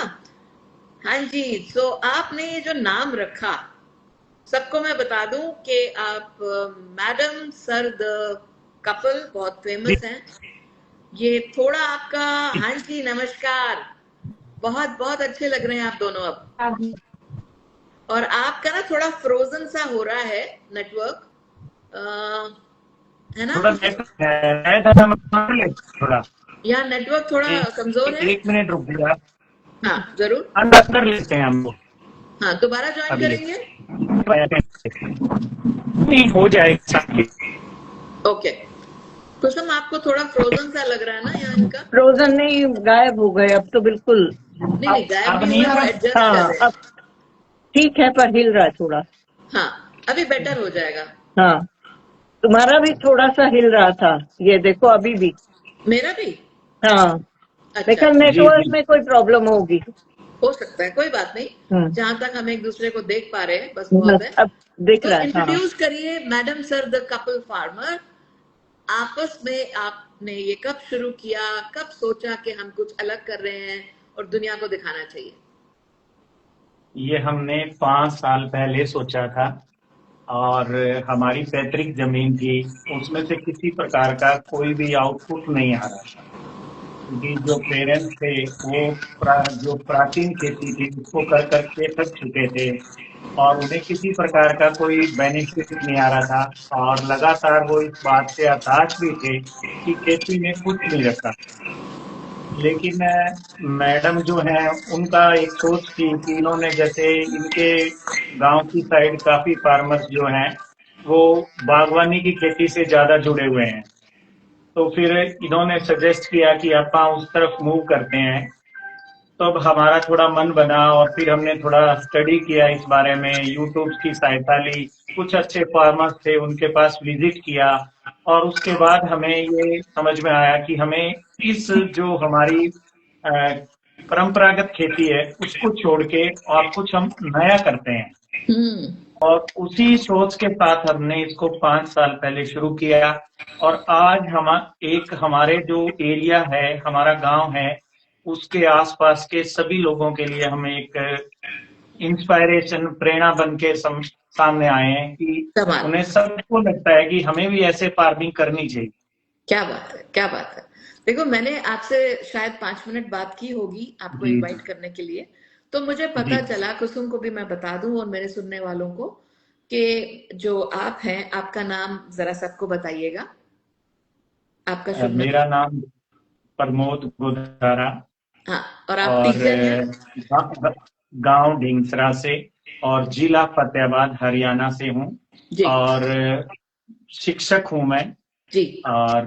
हाँ जी. सो आपने ये जो नाम रखा सबको मैं बता दूं कि आप मैडम सर द कपल बहुत फेमस हैं. ये थोड़ा आपका. हाँ जी नमस्कार. बहुत बहुत अच्छे लग रहे हैं आप दोनों अब. और आपका ना थोड़ा फ्रोजन सा हो रहा है नेटवर्क. है ना. थोड़ा यहाँ नेटवर्क थोड़ा कमजोर है। एक मिनट रुक जाइए आप। हाँ जरूर। अंदर लेते हैं हम लोग। हाँ दोबारा ज्वाइन अभी करेंगे। नहीं हो जाएगा। ओके कुसुम, आपको थोड़ा फ्रोजन सा लग रहा है ना यहाँ इनका? फ्रोजन नहीं, गायब हो गए अब तो बिल्कुल। नहीं गायब अब नहीं नहीं हुआ, आ रहा? एडजस्ट कर हाँ रहे हैं। अब ठीक है, पर हिल रहा है थोड़ा। हाँ अभी बेटर हो जाएगा। हाँ तुम्हारा भी थोड़ा सा हिल रहा था, ये देखो अभी भी। मेरा भी? हाँ अच्छा लेकिन जी नेटवर्क जी में कोई प्रॉब्लम होगी। हो सकता है, कोई बात नहीं। हम्म, जहां तक हम एक दूसरे को देख पा रहे हैं बस बहुत है। अब दिख तो रहा है। हाँ इंट्रोड्यूस करिए madam sir the couple farmer. आपस में आपने ये कब शुरू किया, कब सोचा कि हम कुछ अलग कर रहे हैं और दुनिया को दिखाना चाहिए? ये हमने 5 साल पहले सोचा था और हमारी पैतृक जमीन थी, उसमें से किसी प्रकार का कोई भी आउटपुट नहीं आ रहा था, क्योंकि जो पेरेंट्स थे वो जो प्राचीन खेती थी उसको कर करके थक चुके थे और उन्हें किसी प्रकार का कोई बेनिफिट नहीं आ रहा था और लगातार वो इस बात से हताश भी थे कि खेती में कुछ नहीं रखा। लेकिन मैडम जो है उनका एक सोच थी कि इन्होंने जैसे इनके गांव की साइड काफी फार्मर्स जो हैं वो बागवानी की खेती से ज्यादा जुड़े हुए हैं, तो फिर इन्होंने सजेस्ट किया कि आप उस तरफ मूव करते हैं। तो अब हमारा थोड़ा मन बना और फिर हमने थोड़ा स्टडी किया इस बारे में, यूट्यूब की सहायता ली, कुछ अच्छे फार्मर्स थे उनके पास विजिट किया और उसके बाद हमें ये समझ में आया कि हमें इस जो हमारी परंपरागत खेती है उसको छोड़ के और कुछ हम नया करते हैं। हम्म। और उसी सोच के साथ हमने इसको 5 साल पहले शुरू किया और आज हमारे जो एरिया है, हमारा गांव है, उसके आसपास के सभी लोगों के लिए हम एक इंस्पायरेशन, प्रेरणा बन के सामने आए हैं कि कमाल, उन्हें सबको लगता है कि हमें भी ऐसे फार्मिंग करनी चाहिए। क्या बात है, क्या बात है। देखो मैंने आपसे शायद 5 मिनट बात की होगी आपको जी इनवाइट करने के लिए, तो मुझे पता जी चला, कुसुम को भी मैं बता दूं और मेरे सुनने वालों को, कि जो आप हैं आपका नाम जरा सबको बताइएगा, आपका शुभ नाम। मेरा नाम प्रमोद गोदारा हाँ और आप और टीचर हैं? गांव ढींगसरा से और जिला फतेहाबाद हरियाणा से हूँ जी और शिक्षक हूँ मैं। जी और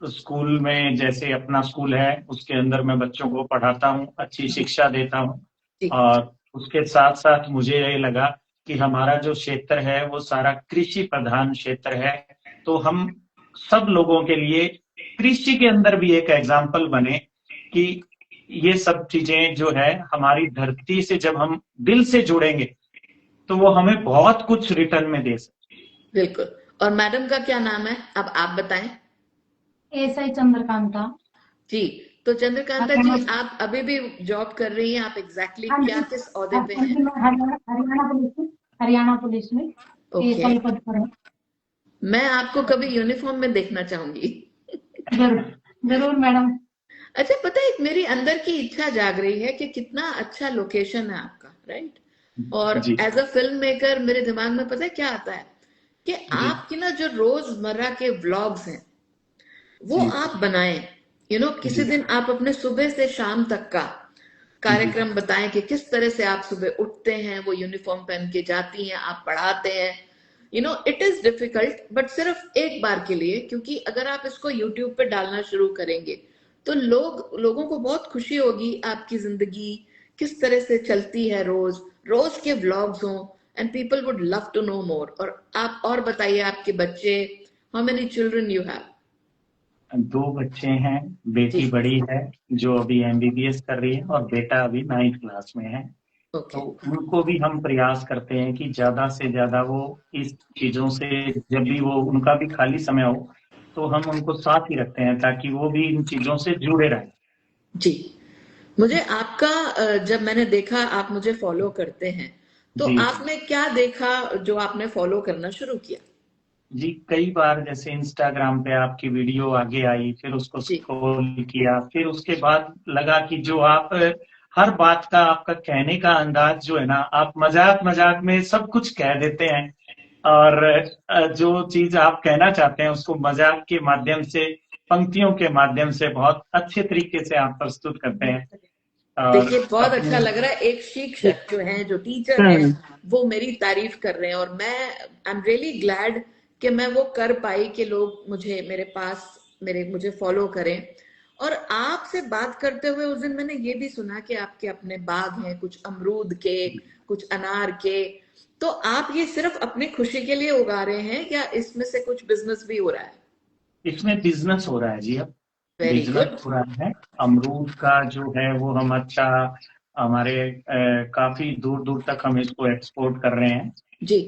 स्कूल में, जैसे अपना स्कूल है उसके अंदर मैं बच्चों को पढ़ाता हूँ, अच्छी शिक्षा देता हूँ। जी और उसके साथ साथ मुझे ये लगा कि हमारा जो क्षेत्र है वो सारा कृषि प्रधान क्षेत्र है, तो हम सब लोगों के लिए कृषि के अंदर भी एक एग्जाम्पल बने कि ये सब चीजें जो है हमारी धरती से जब हम दिल से जुड़ेंगे तो वो हमें बहुत कुछ रिटर्न में दे सकते। बिल्कुल। और मैडम का क्या नाम है, अब आप बताएं। एसआई चंद्रकांता। जी तो चंद्रकांता जी, आप अभी भी जॉब कर रही हैं? आप एग्जैक्टली क्या, किस ओहदे पे हैं? हरियाणा पुलिस में ओके, एसआई पद पर है। मैं आपको कभी यूनिफॉर्म में देखना चाहूंगी। जरूर जरूर मैडम। अच्छा, पता है एक मेरी अंदर की इच्छा जाग रही है कि कितना अच्छा लोकेशन है आपका, राइट? और जी एज अ फिल्म मेकर मेरे दिमाग में पता है क्या आता है कि जी आपकी ना जो रोजमर्रा के व्लॉग्स हैं वो जी आप बनाएं। किसी जी दिन आप अपने सुबह से शाम तक का कार्यक्रम बताएं कि किस तरह से आप सुबह उठते हैं, वो यूनिफॉर्म पहन के जाती हैं, आप पढ़ाते हैं। इट इज डिफिकल्ट, बट सिर्फ एक बार के लिए, क्योंकि अगर आप इसको यूट्यूब पे डालना शुरू करेंगे तो लोगों को बहुत खुशी होगी आपकी जिंदगी किस तरह से चलती है, रोज रोज के व्लॉग्स हों, and people would love to know more. और आप और बताइए, आपके बच्चे, how many children you have? 2 बच्चे हैं, जी बेटी बड़ी है जो अभी एमबीबीएस कर रही है और बेटा अभी 9th क्लास में है। तो ओके। उनको भी हम प्रयास करते हैं कि ज्यादा से ज्यादा वो इस चीजों से, जब भी वो उनका भी खाली समय हो तो हम उनको साथ ही रखते हैं ताकि वो भी इन चीजों से जुड़े रहें। जी मुझे आपका जब मैंने देखा आप मुझे फॉलो करते हैं, तो जी आपने क्या देखा जो आपने फॉलो करना शुरू किया? जी, कई बार जैसे इंस्टाग्राम पे आपकी वीडियो आगे आई, फिर उसको जी स्क्रॉल किया, फिर उसके बाद लगा कि जो आप हर बात का आपका कहने का अंदाज जो है ना, आप मजाक मजाक में सब कुछ कह देते हैं और जो चीज आप कहना चाहते हैं उसको मजाक के माध्यम से पंक्तियों के माध्यम से बहुत अच्छे तरीके से आप प्रस्तुत करते हैं। और देखिए बहुत अपने- अच्छा लग रहा है, एक शिक्षक जो हैं, जो टीचर हैं, वो मेरी तारीफ कर रहे हैं, और मैं आई एम रियली ग्लैड कि मैं वो कर पाई कि लोग मेरे पास मुझे फॉलो करें। और आपसे बात करते हुए उस दिन मैंने ये भी सुना कि आपके अपने बाग हैं, कुछ अमरूद के, कुछ अनार के। तो आप ये सिर्फ अपनी खुशी के लिए उगा रहे हैं या इसमें से कुछ बिजनेस भी हो रहा है? इसमें बिजनेस हो रहा है जी, अब वेरी बिजनेस गुड। हो रहा है। अमरूद का जो है वो हम अच्छा हमारे काफी दूर दूर तक हम इसको एक्सपोर्ट कर रहे हैं जी।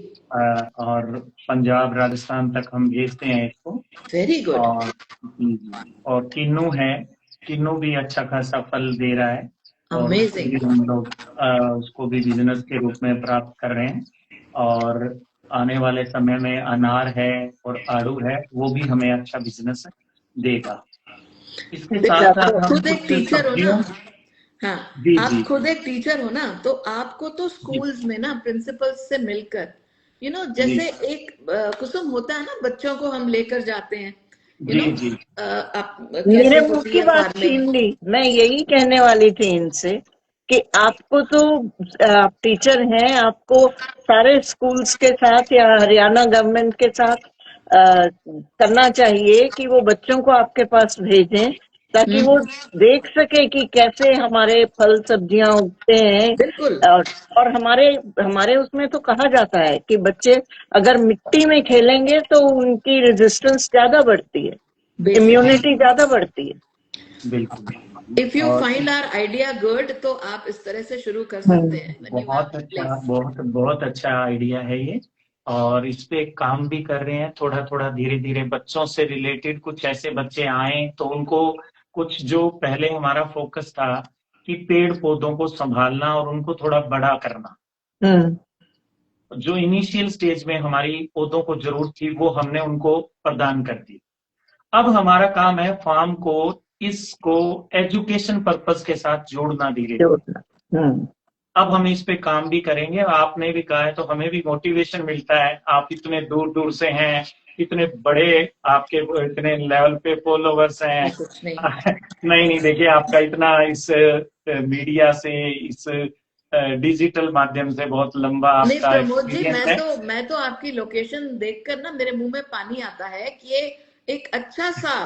और पंजाब राजस्थान तक हम भेजते हैं इसको। Very good. और किन्नू है, किन्नू भी अच्छा खासा फल दे रहा है और उसको अमेजिंग। भी हम लोग उसको भी बिजनेस के रूप में प्राप्त कर रहे हैं। और आने वाले समय में अनार है और आड़ू है, वो भी हमें अच्छा बिजनेस देगा। इसके साथ आप साथ हम खुद एक कुछ टीचर हो ना, सब्जियों हाँ, जी आप जी खुद एक टीचर हो ना, तो आपको तो जी स्कूल्स में ना प्रिंसिपल्स से मिलकर जी जैसे एक कुसुम होता है ना, बच्चों को हम लेकर जाते हैं, जी जी आप मेरे कैसे मुंह होती की है बात छीन फार्मिंग। ली। मैं यही कहने वाली थी इनसे कि आपको तो आप टीचर हैं, आपको सारे स्कूल्स के साथ या हरियाणा गवर्नमेंट के साथ करना चाहिए कि वो बच्चों को आपके पास भेजें ताकि वो देख सके कि कैसे हमारे फल सब्जियां उगते हैं। बिल्कुल। और हमारे हमारे उसमें तो कहा जाता है कि बच्चे अगर मिट्टी में खेलेंगे तो उनकी रेजिस्टेंस ज्यादा बढ़ती है, बेशक। इम्यूनिटी ज्यादा बढ़ती है। बिल्कुल। इफ यू और फाइंड आवर आइडिया गुड, तो आप इस तरह से शुरू कर सकते हैं when you are बहुत in अच्छा, place। बहुत अच्छा आइडिया है ये। और इस पे काम भी कर रहे हैं थोड़ा थोड़ा, धीरे धीरे बच्चों से रिलेटेड कुछ ऐसे बच्चे आए तो उनको कुछ, जो पहले हमारा फोकस था कि पेड़ पौधों को संभालना और उनको थोड़ा बड़ा करना, जो इनिशियल स्टेज में हमारी पौधों को जरूरत थी वो हमने उनको प्रदान कर दी। अब हमारा काम है फार्म को, इसको एजुकेशन पर्पस के साथ जोड़ना धीरे धीरे। हम्म। अब हम इस पे काम भी करेंगे। आपने भी कहा है तो हमें भी मोटिवेशन मिलता है, आप इतने दूर दूर से हैं, इतने बड़े आपके इतने लेवल पे फॉलोवर्स हैं। कुछ नहीं। नहीं देखिए, आपका इतना इस मीडिया से, इस डिजिटल माध्यम से बहुत लंबा नहीं आपका प्रमोद जी, एक्सपीरियंस है। मैं तो आपकी लोकेशन देखकर ना मेरे मुंह में पानी आता है कि ये एक अच्छा सा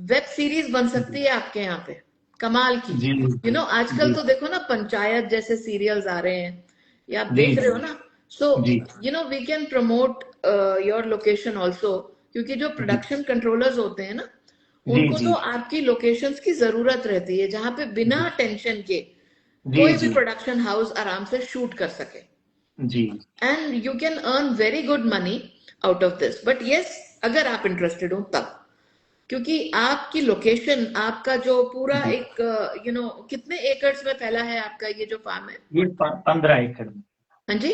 वेब सीरीज बन सकती है आपके यहाँ पे, कमाल की। जी आजकल जी तो देखो ना, पंचायत जैसे सीरियल्स आ रहे हैं, या आप जी देख रहे हो ना। So ji we can promote your location also, क्योंकि जो जी प्रोडक्शन कंट्रोलर्स होते हैं ना, जी उनको तो जी आपकी लोकेशंस की जरूरत रहती है जहां पे बिना टेंशन के जी कोई भी जी प्रोडक्शन हाउस आराम से शूट कर सके, ji and you can earn very good money out of this. But yes, अगर आप इंटरेस्टेड हो तब, क्योंकि आपकी लोकेशन, आपका जो पूरा जी। एक कितने एकर्स में फैला है आपका ये जो फार्म है? ये 15 एकड़ में, हाँ जी,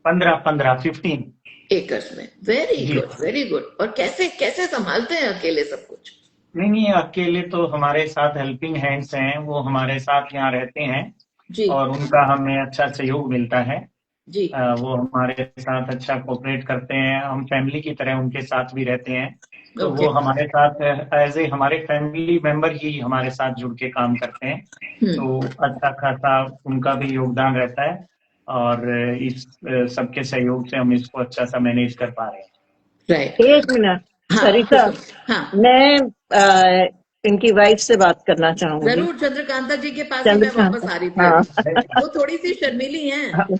15 एकर्स में। वेरी जी। Good, very good. और कैसे कैसे संभालते हैं अकेले सब कुछ? नहीं, अकेले तो हमारे साथ हेल्पिंग हैंड्स हैं, वो हमारे साथ यहाँ रहते हैं जी और उनका हमें अच्छा सहयोग मिलता है। जी। वो हमारे साथ अच्छा कोऑपरेट करते हैं, हम फैमिली की तरह उनके साथ भी रहते हैं। तो ओके। वो हमारे साथ एज ए हमारे फैमिली मेंबर ही हमारे साथ जुड़ के काम करते हैं। तो अच्छा खासा उनका भी योगदान रहता है और इस सबके सहयोग से हम इसको अच्छा सा मैनेज कर पा रहे हैं। राइट। एक मिनट हाँ सरिता, कुसुम, हाँ मैं इनकी वाइफ से बात करना चाहूंगी। जरूर। चंद्रकांता जी के पास ही मैं चंद्रकांत, वापस आ रही थी हाँ। अभी। वो थोड़ी सी शर्मीली हैं।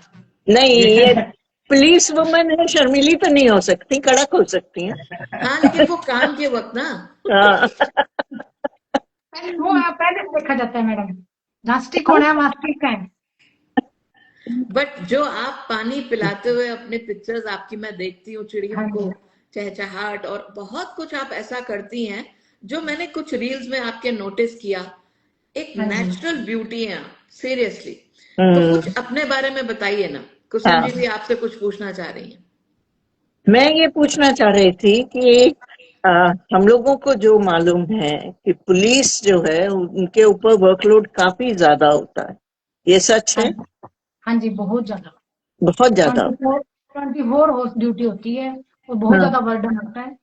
नहीं, ये पुलिस वुमन है, शर्मीली तो नहीं हो सकती, कड़क हो सकती है। हाँ, लेकिन वो काम के वक्त ना। हाँ। वो पहले से देखा जाता है मैडम, नास्तिक कौन है वास्तविक है। बट जो आप पानी पिलाते हुए अपने पिक्चर्स आपकी मैं देखती हूँ, चिड़ियों हाँ को जी। चहचहाट, और बहुत कुछ आप ऐसा करती हैं जो मैंने कुछ रील्स में आपके नोटिस किया। एक हाँ जी। नेचुरल ब्यूटी है सीरियसली। तो हम्म। कुछ अपने बारे में बताइए ना। कुसुम हाँ, जी भी आपसे कुछ पूछना चाह रही हैं। मैं ये पूछना चाह रही थी कि हम लोगों को जो मालूम है कि पुलिस जो है उनके ऊपर वर्कलोड काफी ज्यादा होता है, ये सच हाँ है? जी, हाँ जी, बहुत ज्यादा। बहुत ज्यादा। 24 24 हाउस ड्यूटी होती है और बहुत हाँ, ज्यादा बर्डन होता है।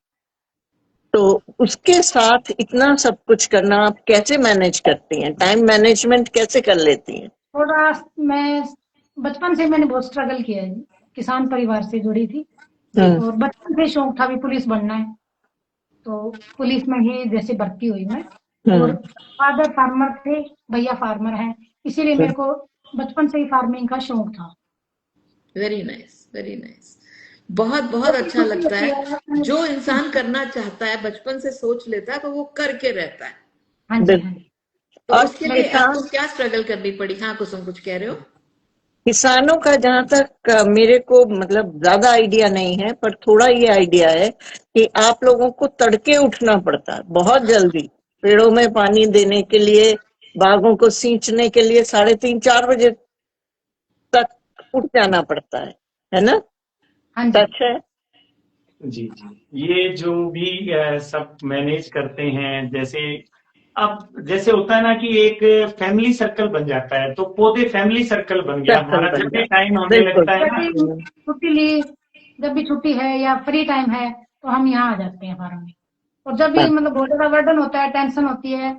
तो उसके साथ इतना सब कुछ करना आप कैसे मैनेज करती हैं? टाइम मैनेजमेंट कैसे कर लेती हैं? थोड़ा मैं बचपन से मैंने बहुत स्ट्रगल किया है। किसान परिवार से जुड़ी थी जी हम्म, और बचपन से शौक था भी पुलिस बनना है, तो पुलिस में ही जैसे भर्ती हुई मैं। और हम्म, फादर फार्मर थे, भैया फार्मर हैं, इसीलिए हम्म। मेरे को बचपन से ही फार्मिंग का शौक था। Very nice very nice. बहुत बहुत जब भी अच्छा छुट्टी लगता होती है। है जो इंसान करना चाहता है बचपन से सोच लेता है तो वो करके रहता है। हाँ जी हाँ बिल्कुल। जी। तो और उसके लिए आपको किसान क्या स्ट्रगल करनी पड़ी? हाँ कुसुम कुछ कह रहे हो? किसानों का जहां तक मेरे को मतलब ज्यादा आइडिया नहीं है, पर थोड़ा ये आइडिया है कि आप लोगों को तड़के उठना पड़ता है बहुत जल्दी, पेड़ों में पानी देने के लिए, बागों को सींचने के लिए 3:30-4 बजे तक उठ जाना पड़ता है ना? हाँ जी सच है। जी जी। ये जो भी सब मैनेज करते हैं, जैसे अब जैसे होता है ना कि एक फैमिली सर्कल बन जाता है, तो पौधे फैमिली सर्कल बन गया सर्कल हमारा। बन जब भी जाता टाइम है, होने बिल्कुल। लगता है जब ना, भी छुट्टी ली, जब भी छुट्टी है या फ्री टाइम है तो हम यहाँ आ जाते हैं फार्म में। और जब भी मतलब बहुत ज्यादा बर्डन होता है, टेंशन होती है,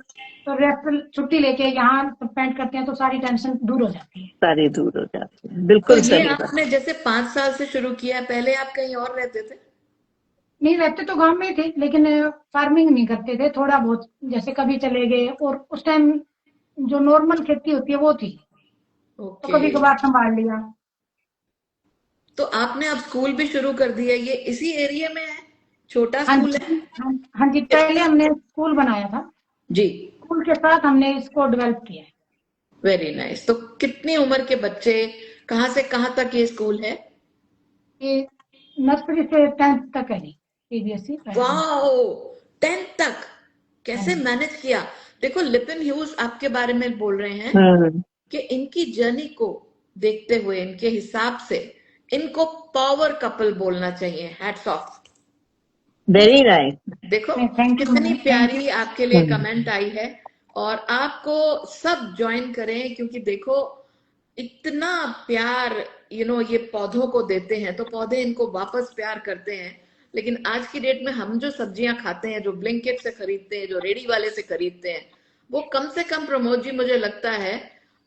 तो रेस्ट छुट्टी लेके यहाँ स्पेंड करते हैं तो सारी टेंशन दूर हो जाती है। सारी दूर हो जाती है, तो बिल्कुल ये सही बात। आपने जैसे 5 साल से शुरू किया, पहले आप कहीं और रहते थे? नहीं, रहते तो गांव में ही थे लेकिन फार्मिंग नहीं करते थे, थोड़ा बहुत जैसे कभी चले गए। और उस टाइम जो नॉर्मल खेती होती है वो थी, तो ओके। कभी कभार संभाल लिया। तो आपने अब स्कूल भी शुरू कर दिया, ये इसी एरिया में है? छोटा हाँ स्कूल है? जी हाँ, हाँ जी, पहले हमने स्कूल बनाया था, जी। स्कूल के साथ हमने इसको डेवलप किया है। Very nice. तो कितनी उम्र के बच्चे, कहाँ से कहाँ तक ये स्कूल है? ये नर्सरी से 10th तक है जी, सीबीएसई पैटर्न। वाओ, 10th तक हाँ कैसे जी मैनेज किया? देखो लिपिन ह्यूज आपके बारे में बोल रहे हैं हम्म। कि इनकी जर्नी को देखते हुए, इनके हिसाब से इनको पावर कपल बोलना चाहिए। Hats off. Very nice. देखो थैंक यू कितनी मैडम, थैंक यू। प्यारी आपके लिए कमेंट आई है। और आपको सब ज्वाइन करें, क्योंकि देखो इतना प्यार ये पौधों को देते हैं तो पौधे इनको वापस प्यार करते हैं। लेकिन आज की डेट में हम जो सब्जियां खाते हैं, जो ब्लिंकिट से खरीदते हैं, जो रेडी वाले से खरीदते हैं, वो कम से कम प्रमोद जी मुझे लगता है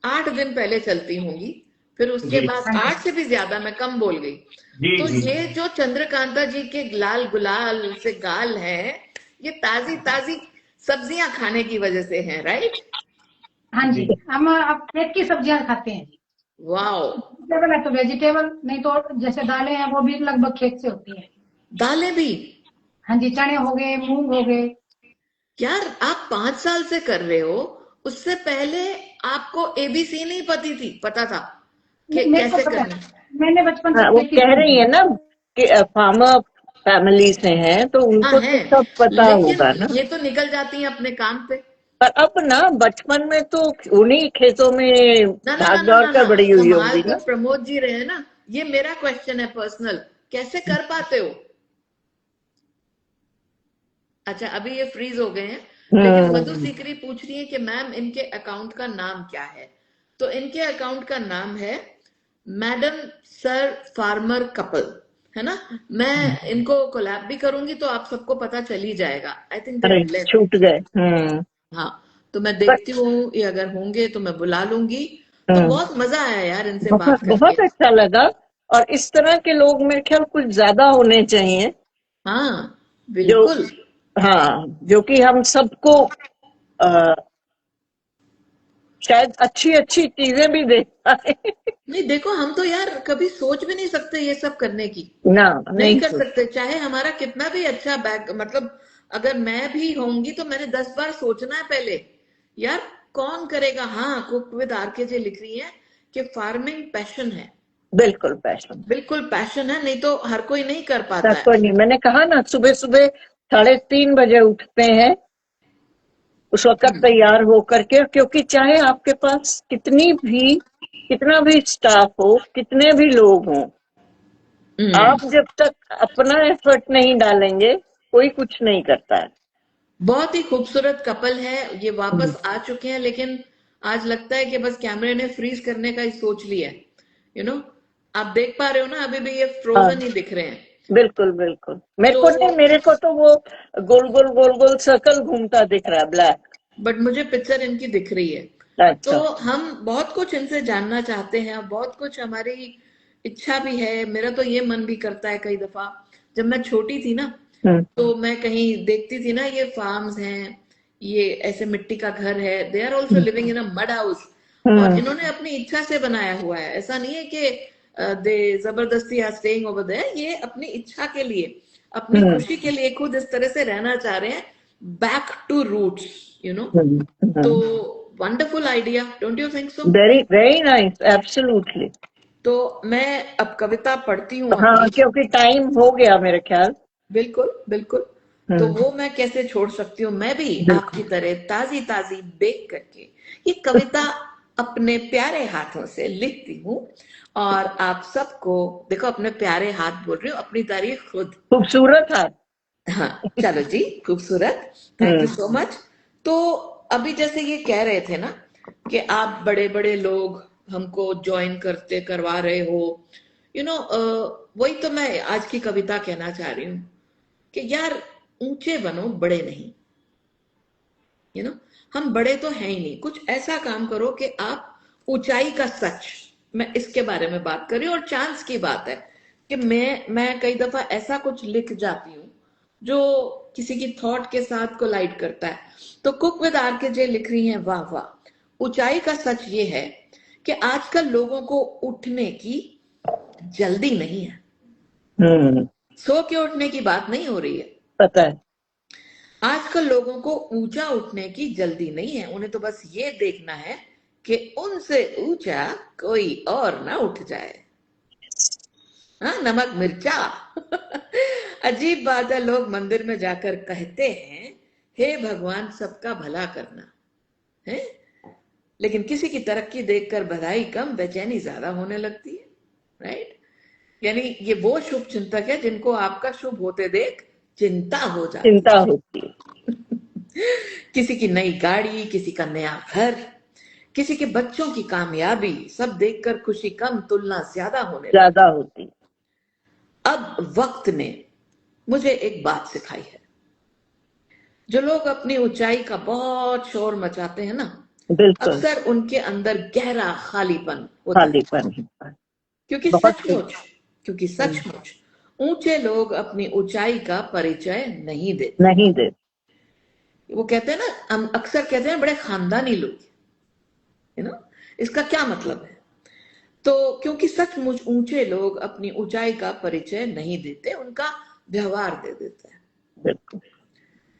8 दिन पहले चलती होंगी। फिर उसके जी बाद हाँ जी 8 से भी ज्यादा, मैं कम बोल गई। जी तो जी। ये जो चंद्रकांता जी के लाल गुलाल से गाल हैं, ये ताजी ताजी सब्जियां खाने की वजह से हैं, राइट? हाँ जी। जी हम अब खेत की सब्जियां खाते हैं जी। वाओ। वेजिटेबल है तो वेजिटेबल, नहीं तो जैसे दालें हैं वो भी लगभग खेत से होती है। दालें भी? हाँ जी, चने हो गए, मूंग हो गए। यार आप 5 साल से कर रहे हो, उससे पहले आपको एबीसी नहीं पता था कि मेरे को कैसे पता करना है, है? मैंने बचपन से हाँ, वो खेती कह शुरू रही की। है ना कि फार्मर फैमिली से हैं, तो हाँ उनको है, तो सब पता लेकिन होगा ना। ये तो निकल जाती हैं अपने काम पे। पर अब ना बचपन में तो उन्हीं खेतों में ना ना ना भाग ना दौड़ ना कर ना, बड़ी हुई कमाल होंगी तो ना। प्रमोद जी रहे हैं ना। ये मेरा क्वेश्चन है पर्सनल, कैसे कर पाते हो? अच्छा अभी ये फ्रीज हो गए हैं। लेकिन मधु हम्म। सीकरी पूछ रही है कि मैम इनके अकाउंट का नाम क्या है? तो इनके अकाउंट का नाम है मैडम सर फार्मर कपल, है ना? मैं इनको कोलैब भी करूंगी तो आप सबको पता चल ही जाएगा। आई थिंक दे अरे हैव लेफ्ट। छूट गए। हम्म। हाँ, तो मैं पर देखती हूँ ये अगर होंगे तो मैं बुला लूंगी। तो हम्म, बहुत मजा आया यार इनसे बहुत बात करके। बहुत अच्छा लगा। और इस तरह के लोग मेरे ख्याल कुछ ज्यादा होने चाहिए, हाँ जो बिल्कुल। हाँ, जो कि हम सबको अ, शायद अच्छी अच्छी चीजें भी दे पाए। नहीं देखो, हम तो यार कभी सोच भी नहीं सकते ये सब करने की। ना, नहीं नहीं कर सोच। सकते, चाहे हमारा कितना भी अच्छा बैक, मतलब अगर मैं भी होंगी तो मैंने 10 बार सोचना है पहले। यार कौन करेगा? हाँ, कुक विद आरके जे लिख रही है कि फार्मिंग पैशन है। बिल्कुल पैशन। बिल्कुल पैशन है, नहीं तो हर कोई नहीं कर पाता है। कोई नहीं, मैंने कहा ना सुबह सुबह 3:30 बजे उठते हैं, उस वक्त तैयार होकर के, क्योंकि चाहे आपके पास कितना भी स्टाफ हो, कितने भी लोग हों, हम्म। आप जब तक अपना एफर्ट नहीं डालेंगे कोई कुछ नहीं करता है। बहुत ही खूबसूरत कपल है, ये वापस आ चुके हैं। लेकिन आज लगता है कि बस कैमरे ने फ्रीज करने का ही सोच लिया है। आप देख पा रहे हो ना, अभी भी ये हाँ, फ्रोजन ही दिख रहे हैं। बिल्कुल बिल्कुल। मेरे को तो नहीं, मेरे को तो वो गोल गोल सर्कल घूमता दिख रहा है, ब्लैक। बट मुझे पिक्चर इनकी दिख रही है। तो अच्छा। हम बहुत कुछ इनसे जानना चाहते हैं और बहुत कुछ हमारी इच्छा भी है। मेरा तो ये मन भी करता है कई दफा, जब मैं छोटी थी ना, हम्म तो मैं कहीं देखती थी ना, ये फार्म्स हैं, ये ऐसे मिट्टी का घर है, they are also hmm living in a mud house, और हम्म इन्होंने अपनी इच्छा से बनाया हुआ है। ऐसा नहीं है कि दे जबरदस्ती आर स्टेइंग ओवर देयर, ये अपनी इच्छा के लिए, अपनी हम्म खुशी के लिए खुद इस तरह से रहना चाह रहे हैं, back to roots, you know. तो hmm. Wonderful idea, don't you think so? Very very nice, absolutely. तो मैं अब कविता पढ़ती हूँ हाँ, अपनी। क्योंकि टाइम हो गया मेरे ख्याल। बिल्कुल बिल्कुल। तो हम्म वो मैं कैसे छोड़ सकती हूँ, मैं भी बिल्कुल। आपकी तरह ताजी ताजी बेक करके ये कविता अपने प्यारे हाथों से लिखती हूँ, और आप सबको, देखो अपने प्यारे हाथ बोल रही हूँ, अपनी तारीफ खुद। खूबसूरत है। हाँ चलो जी, खूबसूरत, थैंक यू सो मच। तो अभी जैसे ये कह रहे थे ना कि आप बड़े बड़े लोग हमको ज्वाइन करते करवा रहे हो, यू नो, वही तो मैं आज की कविता कहना चाह रही हूँ कि यार ऊंचे बनो, बड़े नहीं, यू नो। हम बड़े तो हैं ही नहीं, कुछ ऐसा काम करो कि आप ऊंचाई का सच, मैं इसके बारे में बात कर रही हूँ। और चांस की बात है कि मैं कई दफा ऐसा कुछ लिख जाती हूँ जो किसी की थॉट के साथ कोलाइड करता है। तो कुक विद आर के जे लिख रही हैं, वाह वाह, ऊंचाई का सच ये है कि आजकल लोगों को उठने की जल्दी नहीं है। हम्म। सो के उठने की बात नहीं हो रही है, पता है। आजकल लोगों को ऊंचा उठने की जल्दी नहीं है, उन्हें तो बस ये देखना है कि उनसे ऊंचा कोई और ना उठ जाए। हाँ, नमक मिर्चा। अजीब बात है, लोग मंदिर में जाकर कहते हैं हे भगवान सबका भला करना है, लेकिन किसी की तरक्की देखकर बधाई कम बेचैनी ज्यादा होने लगती है, राइट? यानी ये वो शुभ चिंतक है जिनको आपका शुभ होते देख चिंता हो जाती चिंता है। होती है। किसी की नई गाड़ी, किसी का नया घर, किसी के बच्चों की कामयाबी, सब देखकर खुशी कम तुलना ज्यादा होने ज्यादा लगती। होती है। अब वक्त ने मुझे एक बात सिखाई है, जो लोग अपनी ऊंचाई का बहुत शोर मचाते हैं ना, बिल्कुल। अक्सर उनके अंदर गहरा खालीपन होता है। खालीपन होता है। क्योंकि बहुत सही। सचमुच क्योंकि हम्म, सचमुच ऊंचे लोग अपनी ऊंचाई का परिचय नहीं देते। नहीं दे। वो कहते हैं ना, हम अक्सर कहते हैं बड़े खानदानी लोग, यू नो, इसका क्या मतलब है? तो क्योंकि सचमुच ऊंचे लोग अपनी ऊंचाई का परिचय नहीं देते, उनका व्यवहार दे देते हैं। बिल्कुल।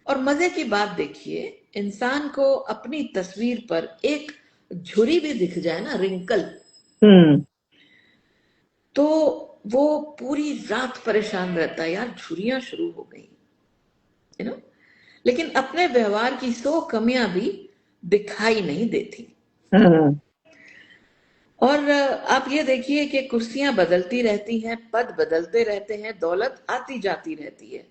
और मजे की बात देखिए, इंसान को अपनी तस्वीर पर एक झुर्री भी दिख जाए ना, रिंकल, हम्म तो वो पूरी रात परेशान रहता है, यार झुर्रियां शुरू हो गई, यू नो। लेकिन अपने व्यवहार की 100 कमियां भी दिखाई नहीं देती। हम्म और आप ये देखिए कि कुर्सियां बदलती रहती हैं, पद बदलते रहते हैं, दौलत आती जाती रहती है,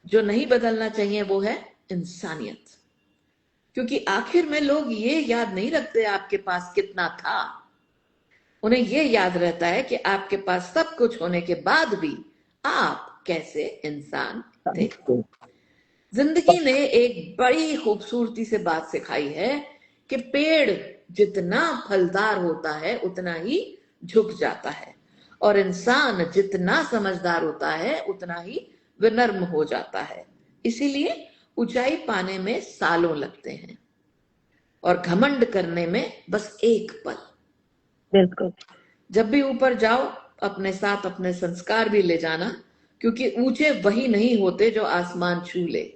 जो नहीं बदलना चाहिए वो है इंसानियत। क्योंकि आखिर में लोग ये याद नहीं रखते आपके पास कितना था, उन्हें ये याद रहता है कि आपके पास सब कुछ होने के बाद भी आप कैसे इंसान थे। जिंदगी ने एक बड़ी खूबसूरती से बात सिखाई है कि पेड़ जितना फलदार होता है उतना ही झुक जाता है, और इंसान जितना समझदार होता है उतना ही विनम्र हो जाता है। इसीलिए ऊंचाई पाने में सालों लगते हैं और घमंड करने में बस एक पल। बिल्कुल। जब भी ऊपर जाओ, अपने साथ अपने संस्कार भी ले जाना, क्योंकि ऊंचे वही नहीं होते जो आसमान छू ले,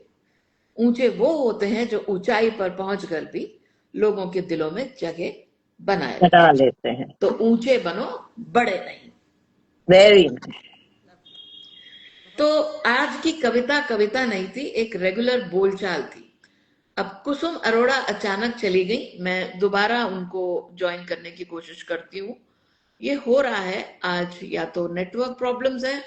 ऊंचे वो होते हैं जो ऊंचाई पर पहुंचकर भी लोगों के दिलों में जगह बनाए बना रखें। लेते हैं। तो ऊंचे बनो, बड़े नहीं। Very nice. तो आज की कविता कविता नहीं थी, एक रेगुलर बोलचाल थी। अब कुसुम अरोड़ा अचानक चली गई, मैं दोबारा उनको ज्वाइन करने की कोशिश करती हूँ। ये हो रहा है आज, या तो नेटवर्क प्रॉब्लम्स है।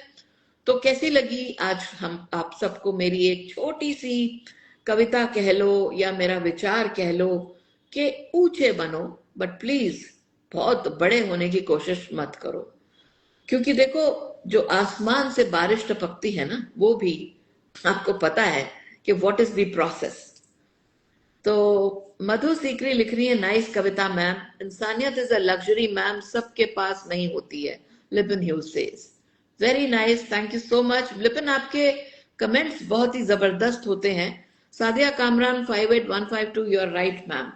तो कैसी लगी आज हम आप सबको मेरी एक छोटी सी कविता कह लो या मेरा विचार कह लो कि ऊंचे बनो, बट प्लीज बहुत बड़े होने की कोशिश मत करो। क्योंकि देखो, जो आसमान से बारिश टपकती है ना, वो भी आपको पता है कि व्हाट इज द प्रोसेस। तो मधु सीकरी लिख रही है, नाइस कविता मैम, इंसानियत इज अ लग्जरी मैम, सबके पास नहीं होती है। Lipin Hughes says, very nice, thank you so much Lipin, आपके कमेंट्स बहुत ही जबरदस्त होते हैं। Sadiya Kamran 58152, you are right ma'am.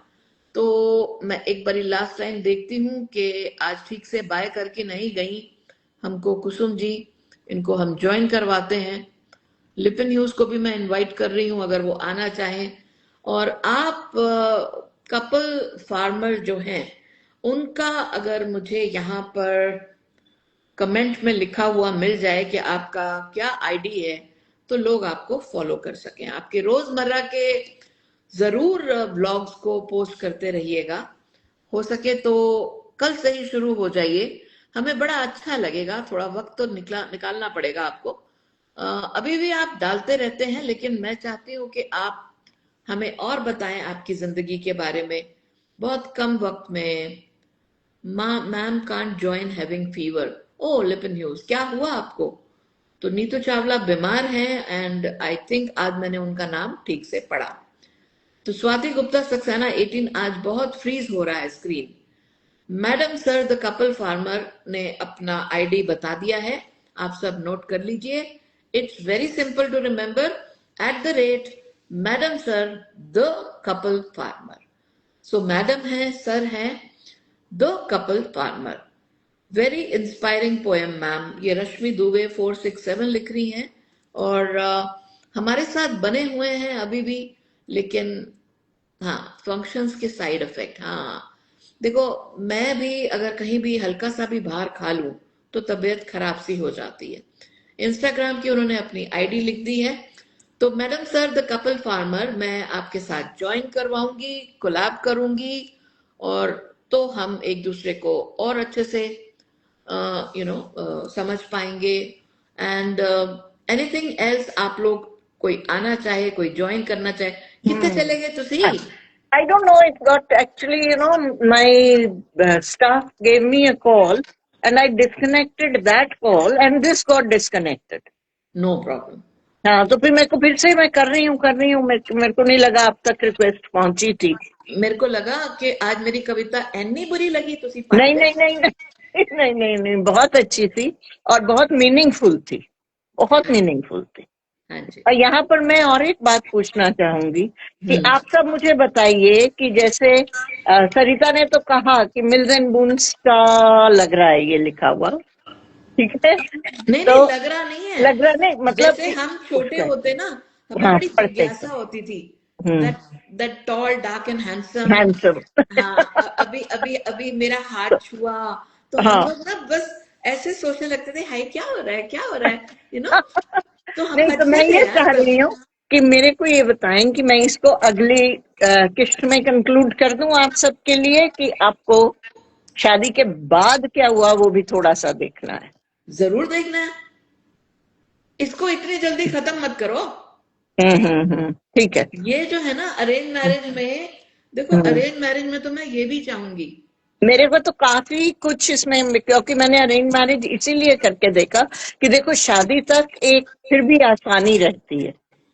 तो मैं एक बारी लास्ट टाइम देखती हूँ कि आज ठीक से बाय करके नहीं गई हमको कुसुम जी, इनको हम ज्वाइन करवाते हैं। लिपिन न्यूज को भी मैं इनवाइट कर रही हूँ अगर वो आना चाहें। और आप कपल फार्मर जो हैं उनका अगर मुझे यहाँ पर कमेंट में लिखा हुआ मिल जाए कि आपका क्या आईडी है, तो लोग आपको फॉलो कर सकें। आपके रोजमर्रा के जरूर ब्लॉग्स को पोस्ट करते रहिएगा, हो सके तो कल से ही शुरू हो जाइए, हमें बड़ा अच्छा लगेगा। थोड़ा वक्त तो निकालना पड़ेगा आपको। अभी भी आप डालते रहते हैं, लेकिन मैं चाहती हूँ कि आप हमें और बताएं आपकी जिंदगी के बारे में। बहुत कम वक्त में ma'am can't join having fever. ओ लिपिन न्यूज, क्या हुआ आपको? तो नीतू चावला बीमार हैं एंड आई थिंक आज मैंने उनका नाम ठीक से पढ़ा। तो स्वाति गुप्ता सक्सेना 18, आज बहुत फ्रीज हो रहा है screen. Madam sir the couple farmer ने अपना आईडी बता दिया है, आप सब नोट कर लीजिए। It's very simple to remember, @madam sir the couple farmer. So madam है, सर है, the couple farmer. Very inspiring poem ma'am, ये रश्मि दुबे 467 लिख रही हैं और हमारे साथ बने हुए हैं अभी भी, लेकिन हाँ फंक्शंस के साइड इफेक्ट। हाँ देखो, मैं भी अगर कहीं भी हल्का सा भी बाहर खा लूं तो तबीयत खराब सी हो जाती है। इंस्टाग्राम की उन्होंने अपनी आईडी लिख दी है। तो madam sir the couple farmer मैं आपके साथ ज्वाइन करवाऊंगी, कोलैब करूंगी, और तो हम एक दूसरे को और अच्छे से समझ पाएंगे। एंड एनीथिंग एल्स, आप लोग कोई आना चाहे, कोई ज्वाइन करना चाहे, कितने चले गए तुसी? I don't know, it got actually, my staff gave me a call and I disconnected that call and this got disconnected. No problem. हाँ, तो फिर मेरे को फिर से मैं कर रही हूँ मेरे को नहीं लगा अब तक रिक्वेस्ट पहुंची थी। मेरे को लगा कि आज मेरी कविता एनी बुरी लगी तुसी नहीं नहीं नहीं नहीं नहीं नहीं नहीं, बहुत अच्छी थी और बहुत मीनिंगफुल थी, बहुत मीनिंगफुल थी। हाँ जी। और यहाँ पर मैं और एक बात पूछना चाहूंगी कि आप सब मुझे बताइए कि जैसे सरिता ने तो कहा कि मिल्स एंड बून्स का लग रहा है ये लिखा हुआ, ठीक है? नहीं तो नहीं, लग रहा नहीं है, लग रहा नहीं, मतलब जैसे हम छोटे होते ना, हमें हाँ, बड़ी जिज्ञासा होती थी, that tall dark and handsome। हाँ, अभी मेरा हाथ छुआ तो हम लोग ना बस ऐसे सोचने लगते थे, हाय क्या हो रहा है, क्या हो रहा है, तो हम नहीं, तो मैं ये चाह रही हूँ कि मेरे को ये बताएं कि मैं इसको अगली किस्त में कंक्लूड कर दूं आप सबके लिए, कि आपको शादी के बाद क्या हुआ वो भी थोड़ा सा देखना है? जरूर देखना है, इसको इतनी जल्दी खत्म मत करो। ठीक है। ये जो है ना अरेंज मैरिज में, देखो अरेंज मैरिज में तो मैं ये भी चाहूंगी, मेरे को तो काफी कुछ इसमें, क्योंकि मैंने अरेंज मैरिज इसीलिए करके देखा कि देखो शादी तक एक फिर भी आसानी रहती है,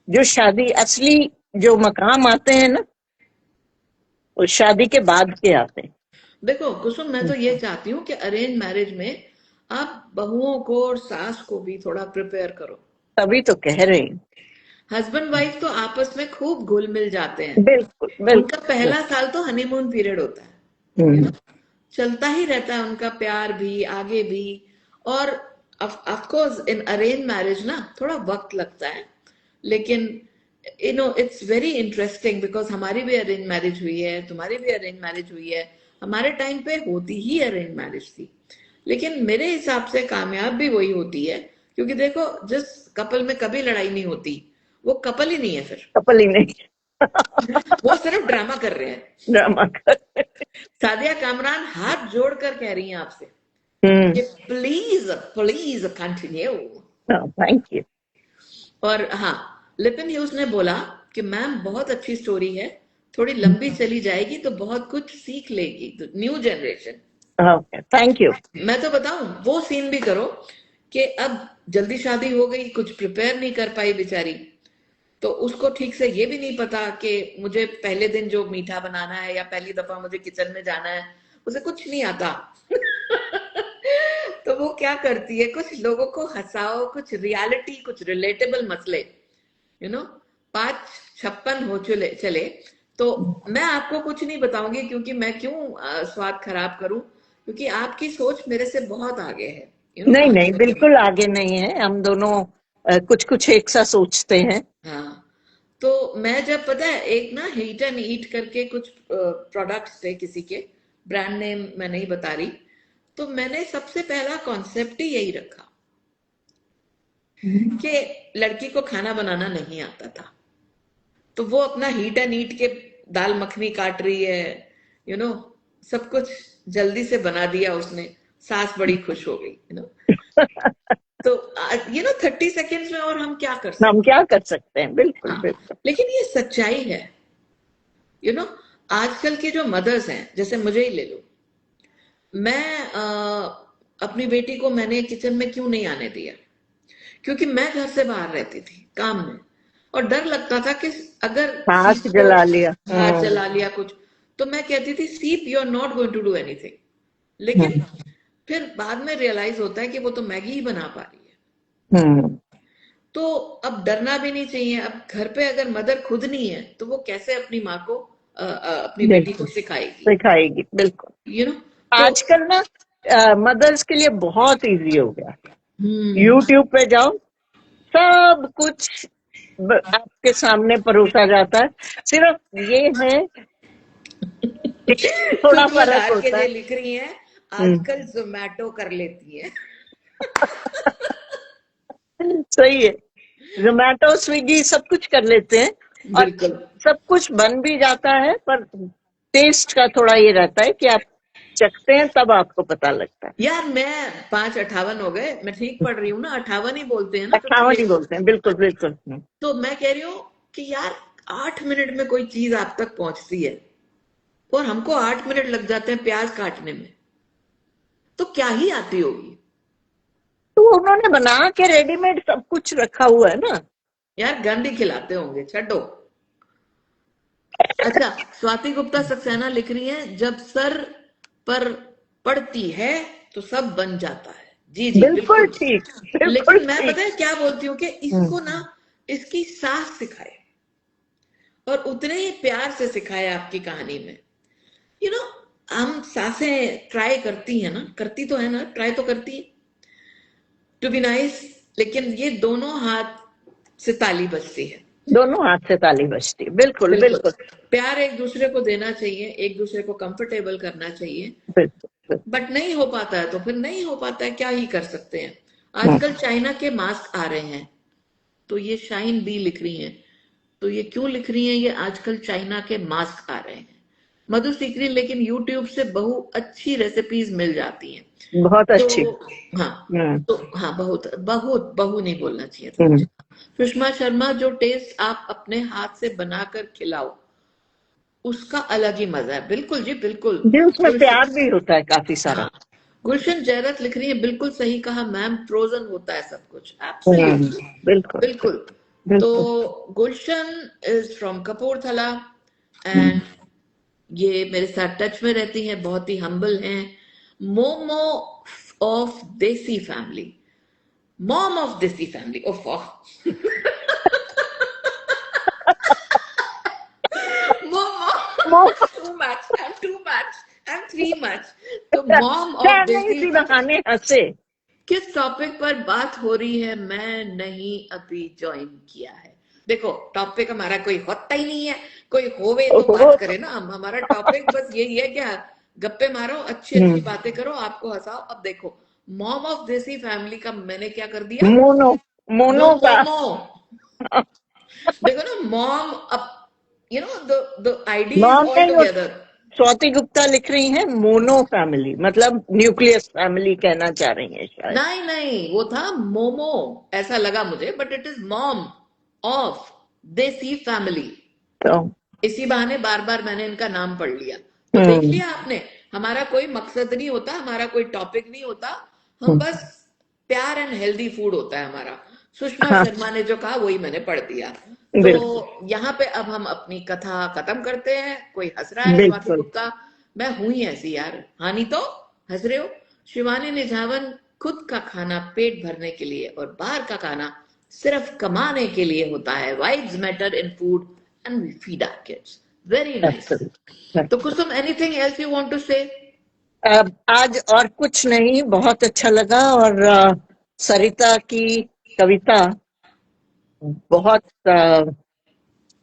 जो शादी असली जो मकाम आते हैं ना वो शादी के बाद के आते हैं। देखो कुसुम, मैं तो ये चाहती हूँ कि अरेंज मैरिज में आप बहुओं को और सास को भी थोड़ा प्रिपेयर करो। तभी तो कह रही हूँ, हस्बैंड वाइफ तो आपस में खूब घुल मिल जाते हैं। बिल्कुल बिल्कुल। उनका पहला साल तो हनीमून पीरियड होता है, चलता ही रहता है उनका प्यार भी, आगे भी। और of course in arrange marriage ना थोड़ा वक्त लगता है, लेकिन इट्स वेरी इंटरेस्टिंग बिकॉज हमारी भी अरेंज मैरिज हुई है, तुम्हारी भी अरेंज मैरिज हुई है, हमारे टाइम पे होती ही अरेंज मैरिज थी, लेकिन मेरे हिसाब से कामयाब भी वही होती है, क्योंकि देखो जिस कपल में कभी लड़ाई नहीं होती वो कपल ही नहीं है, फिर कपल ही नहीं वो सिर्फ ड्रामा कर रहे हैं, ड्रामा कर। सादिया कामरान हाथ जोड़कर कह रही हैं आपसे कि please please continue. Thank you. और हाँ, लिपिन ह्यूज ने बोला कि मैम बहुत अच्छी स्टोरी है, थोड़ी लंबी चली जाएगी तो बहुत कुछ सीख लेगी न्यू जनरेशन। Thank you. मैं तो बताऊं, वो सीन भी करो कि अब जल्दी शादी हो गई, कुछ प्रिपेयर नहीं कर पाई बेचारी, तो उसको ठीक से ये भी नहीं पता कि मुझे पहले दिन जो मीठा बनाना है या पहली दफा मुझे किचन में जाना है, उसे कुछ नहीं आता। तो वो क्या करती है, कुछ लोगों को हंसाओ, कुछ रियलिटी, कुछ रिलेटेबल मसले, यू नो, 5:56 हो चले तो मैं आपको कुछ नहीं बताऊंगी, क्योंकि मैं क्यों स्वाद खराब करूं, क्योंकि आपकी सोच मेरे से बहुत आगे है, नहीं नहीं, बिल्कुल आगे नहीं है, हम दोनों कुछ कुछ एक सा सोचते हैं। हाँ, तो मैं जब, पता है, एक ना हीट एंड ईट करके कुछ प्रोडक्ट्स थे किसी के, ब्रांड नेम मैं नहीं बता रही, तो मैंने सबसे पहला कॉन्सेप्ट ही यही रखा कि लड़की को खाना बनाना नहीं आता था, तो वो अपना हीट एंड ईट के दाल मखनी काट रही है, यू नो, सब कुछ जल्दी से बना दिया उसने, सास बड़ी खुश हो गई, यू नो। तो 30 सेकेंड्स में और हम क्या कर सकते हैं? हम क्या कर सकते हैं, बिल्कुल हाँ, बिल्कुल। लेकिन ये सच्चाई है, यू नो। आजकल की जो मदर्स हैं, जैसे मुझे ही ले लो, मैं अपनी बेटी को मैंने किचन में क्यों नहीं आने दिया, क्योंकि मैं घर से बाहर रहती थी काम में, और डर लगता था कि अगर हाथ सीप को जला लिया। हाथ जला लिया कुछ, तो मैं कहती थी सीप, you are not going to do anything. लेकिन फिर बाद में रियलाइज होता है कि वो तो मैगी ही बना पा रही है। तो अब डरना भी नहीं चाहिए। अब घर पे अगर मदर खुद नहीं है, तो वो कैसे अपनी माँ को अपनी बेटी को सिखाएगी, बिल्कुल। You know. आजकल ना मदर्स के लिए बहुत इजी हो गया, हम्म, यूट्यूब पे जाओ, सब कुछ आपके सामने परोसा जाता है, सिर्फ ये है थोड़ा कुछ लोग फर्क आर के होता जे है। लिख रही हैं, आजकल जोमेटो कर लेती है। सही है, जोमेटो स्विगी सब कुछ कर लेते हैं, और बिल्कुल, सब कुछ बन भी जाता है, पर टेस्ट का थोड़ा ये रहता है कि आप चखते हैं तब आपको पता लगता है। यार मैं 5:58 हो गए, मैं ठीक पढ़ रही हूँ ना, 58 ही बोलते हैं ना, 58 ही 58। बोलते हैं, बिल्कुल बिल्कुल। तो मैं कह रही हूँ कि यार 8 मिनट में कोई चीज आप तक पहुंचती है, और हमको 8 मिनट लग जाते हैं प्याज काटने में, तो क्या ही आती होगी। तो उन्होंने बना के रेडीमेड सब कुछ रखा हुआ है ना। यार गंद ही खिलाते होंगे, छड्डो। अच्छा, स्वाति गुप्ता सक्सेना लिख रही है, जब सर पर पड़ती है तो सब बन जाता है। जी जी बिल्कुल बिल्कुल। ठीक, बिल्कुल लेकिन मैं, ठीक। पता है क्या बोलती हूँ, कि इसको ना, इसकी सास सिखाए, और उतने ही प्यार से सिखाए आपकी कहानी में, यू नो। हम सासें ट्राई करती है ना, करती तो है ना, ट्राई तो करती है टू बी नाइस, लेकिन ये दोनों हाथ से ताली बजती है। दोनों हाथ से ताली बजती है, बिल्कुल बिल्कुल प्यार एक दूसरे को देना चाहिए, एक दूसरे को कंफर्टेबल करना चाहिए, बिल्कुल। बट नहीं हो पाता है तो फिर नहीं हो पाता है, क्या ही कर सकते हैं। आजकल चाइना के मास्क आ रहे हैं, तो ये शाइन बी लिख रही हैं, तो ये क्यों लिख रही हैं, ये आजकल चाइना के मास्क आ रहे हैं। मधु सीख रही, लेकिन यूट्यूब से बहु अच्छी रेसिपीज मिल जाती हैं, बहुत अच्छी। तो हाँ, तो हाँ, बहुत बहुत बहु नहीं बोलना चाहिए था मुझे। सुषमा शर्मा, जो टेस्ट आप अपने हाथ से बनाकर खिलाओ, उसका अलग ही मजा है। बिल्कुल जी, बिल्कुल जी, उसमें प्यार भी होता है काफी सारा। हाँ, गुलशन जयरत लिख रही है, बिल्कुल सही कहा मैम, फ्रोजन होता है सब कुछ। एब्सोल्युटली, बिल्कुल बिल्कुल। तो बिल्कुल। गुलशन इज फ्रॉम कपूरथला, एंड ये मेरे साथ टच में रहती हैं, बहुत ही हम्बल हैं। मोमो ऑफ देसी फैमिली, मॉम ऑफ देसी फैमिली, ओफ मो- too much, and too much, and three much. तो मॉम क्या ऑफ नहीं, देसी, इसी बहाने हंसे। किस टॉपिक पर बात हो रही है, मैं नहीं अभी ज्वाइन किया है। देखो, टॉपिक हमारा कोई होता ही नहीं है, कोई होवे तो बात करे ना। हम, हमारा टॉपिक बस यही है, क्या गप्पे मारो, अच्छी अच्छी बातें करो, आपको हंसाओ। अब देखो, मॉम ऑफ देसी फैमिली का मैंने क्या कर दिया, मोनो नो मोनो का। मोमो। देखो ना, मॉम, अब you know the idea is mom all नहीं, टुगेदर। स्वाति गुप्ता लिख रही हैं मोनो फैमिली, मतलब न्यूक्लियस फैमिली कहना चाह रही हैं शायद। नहीं नहीं, वो था मोमो, ऐसा लगा मुझे, but it is mom of देसी फैमिली। तो इसी बहाने बार बार मैंने इनका नाम पढ़ लिया, तो देख लिया आपने, हमारा कोई मकसद नहीं होता, हमारा कोई टॉपिक नहीं होता, हम बस प्यार एंड हेल्दी फूड होता है हमारा। सुषमा हाँ शर्मा ने जो कहा वही मैंने पढ़ दिया। बिल्कुल तो यहाँ पे अब हम अपनी कथा खत्म करते हैं। कोई हंस रहा है स्वाति बिल्कुल। गुप्ता, मैं हूं ही ऐसी यार। हानि तो हंस रहे हो। शिवानी निझावन, खुद का खाना पेट भरने के लिए और बाहर का खाना सिर्फ कमाने के लिए होता है। Vibes matter in food and we feed our kids. Very nice. तो Absolutely. Kusum, anything else you want to say? आज और कुछ नहीं, बहुत अच्छा लगा। और सरिता की कविता बहुत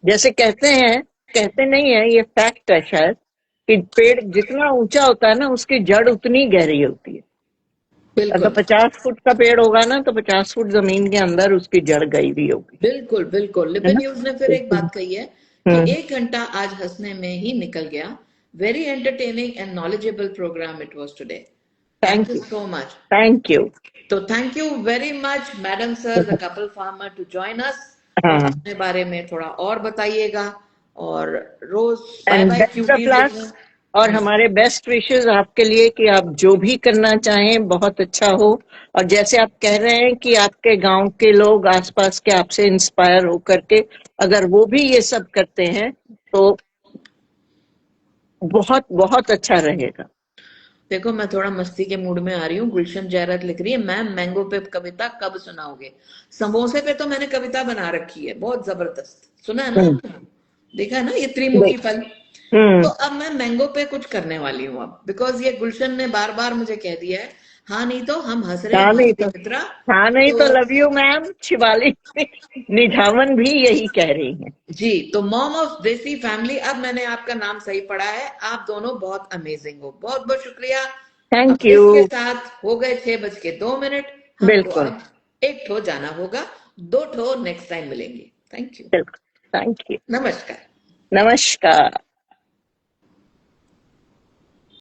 जैसे कहते नहीं है, ये फैक्ट है शायद, कि पेड़ जितना ऊंचा होता है ना उसकी जड़ उतनी गहरी होती है। अगर बिल्कुल 50 फुट का पेड़ होगा ना तो 50 फुट जमीन के अंदर उसकी जड़ गई हुई होगी, बिल्कुल बिल्कुल। है लिपिन ना। न्यूज ने फिर एक बात कही है कि हम्म। 1 घंटा आज हंसने में ही निकल गया। Very entertaining and knowledgeable programme it was today. Thank thank you you. So much. Thank you. तो thank you very much madam sir, the couple farmer, to join us. और हाँ, अपने बारे में थोड़ा और बताइएगा। और रोज bye and bye best of cuties luck. और लिखना। हमारे बेस्ट विशेस आपके लिए कि आप जो भी करना चाहें बहुत अच्छा हो। और जैसे आप कह रहे हैं कि आपके गांव के लोग आसपास के आपसे इंस्पायर होकर के अगर वो भी ये सब करते हैं तो बहुत बहुत अच्छा रहेगा। देखो मैं थोड़ा मस्ती के मूड में आ रही हूँ। गुलशन जयरत लिख रही है, मैम मैंगो पे कविता कब सुनाओगे? समोसे पे तो मैंने कविता बना रखी है, बहुत जबरदस्त। सुना है ना हम्म। आपने? देखा है ना ये त्रिमुखी देख। फल? तो हम्म। अब मैं मैंगो पे कुछ करने वाली हूँ अब, बिकॉज ये गुलशन ने बार बार मुझे कह दिया है। हाँ नहीं तो हम हंस रहे हैं हाँ नहीं भारती तो मित्रा। हाँ नहीं तो तो love you ma'am. Shivali Nijhawan भी यही कह रही हैं। जी, तो मॉम ऑफ देसी फैमिली, अब मैंने आपका नाम सही पढ़ा है। आप दोनों बहुत अमेजिंग हो, बहुत बहुत शुक्रिया। थैंक अब यू। इसके साथ हो गए 6:02। हमको बिल्कुल अब एक ठो जाना होगा, 2 ठो नेक्स्ट टाइम मिलेंगे। Thank you. बिल्कुल। Thank you. नमस्कार। नमस्कार।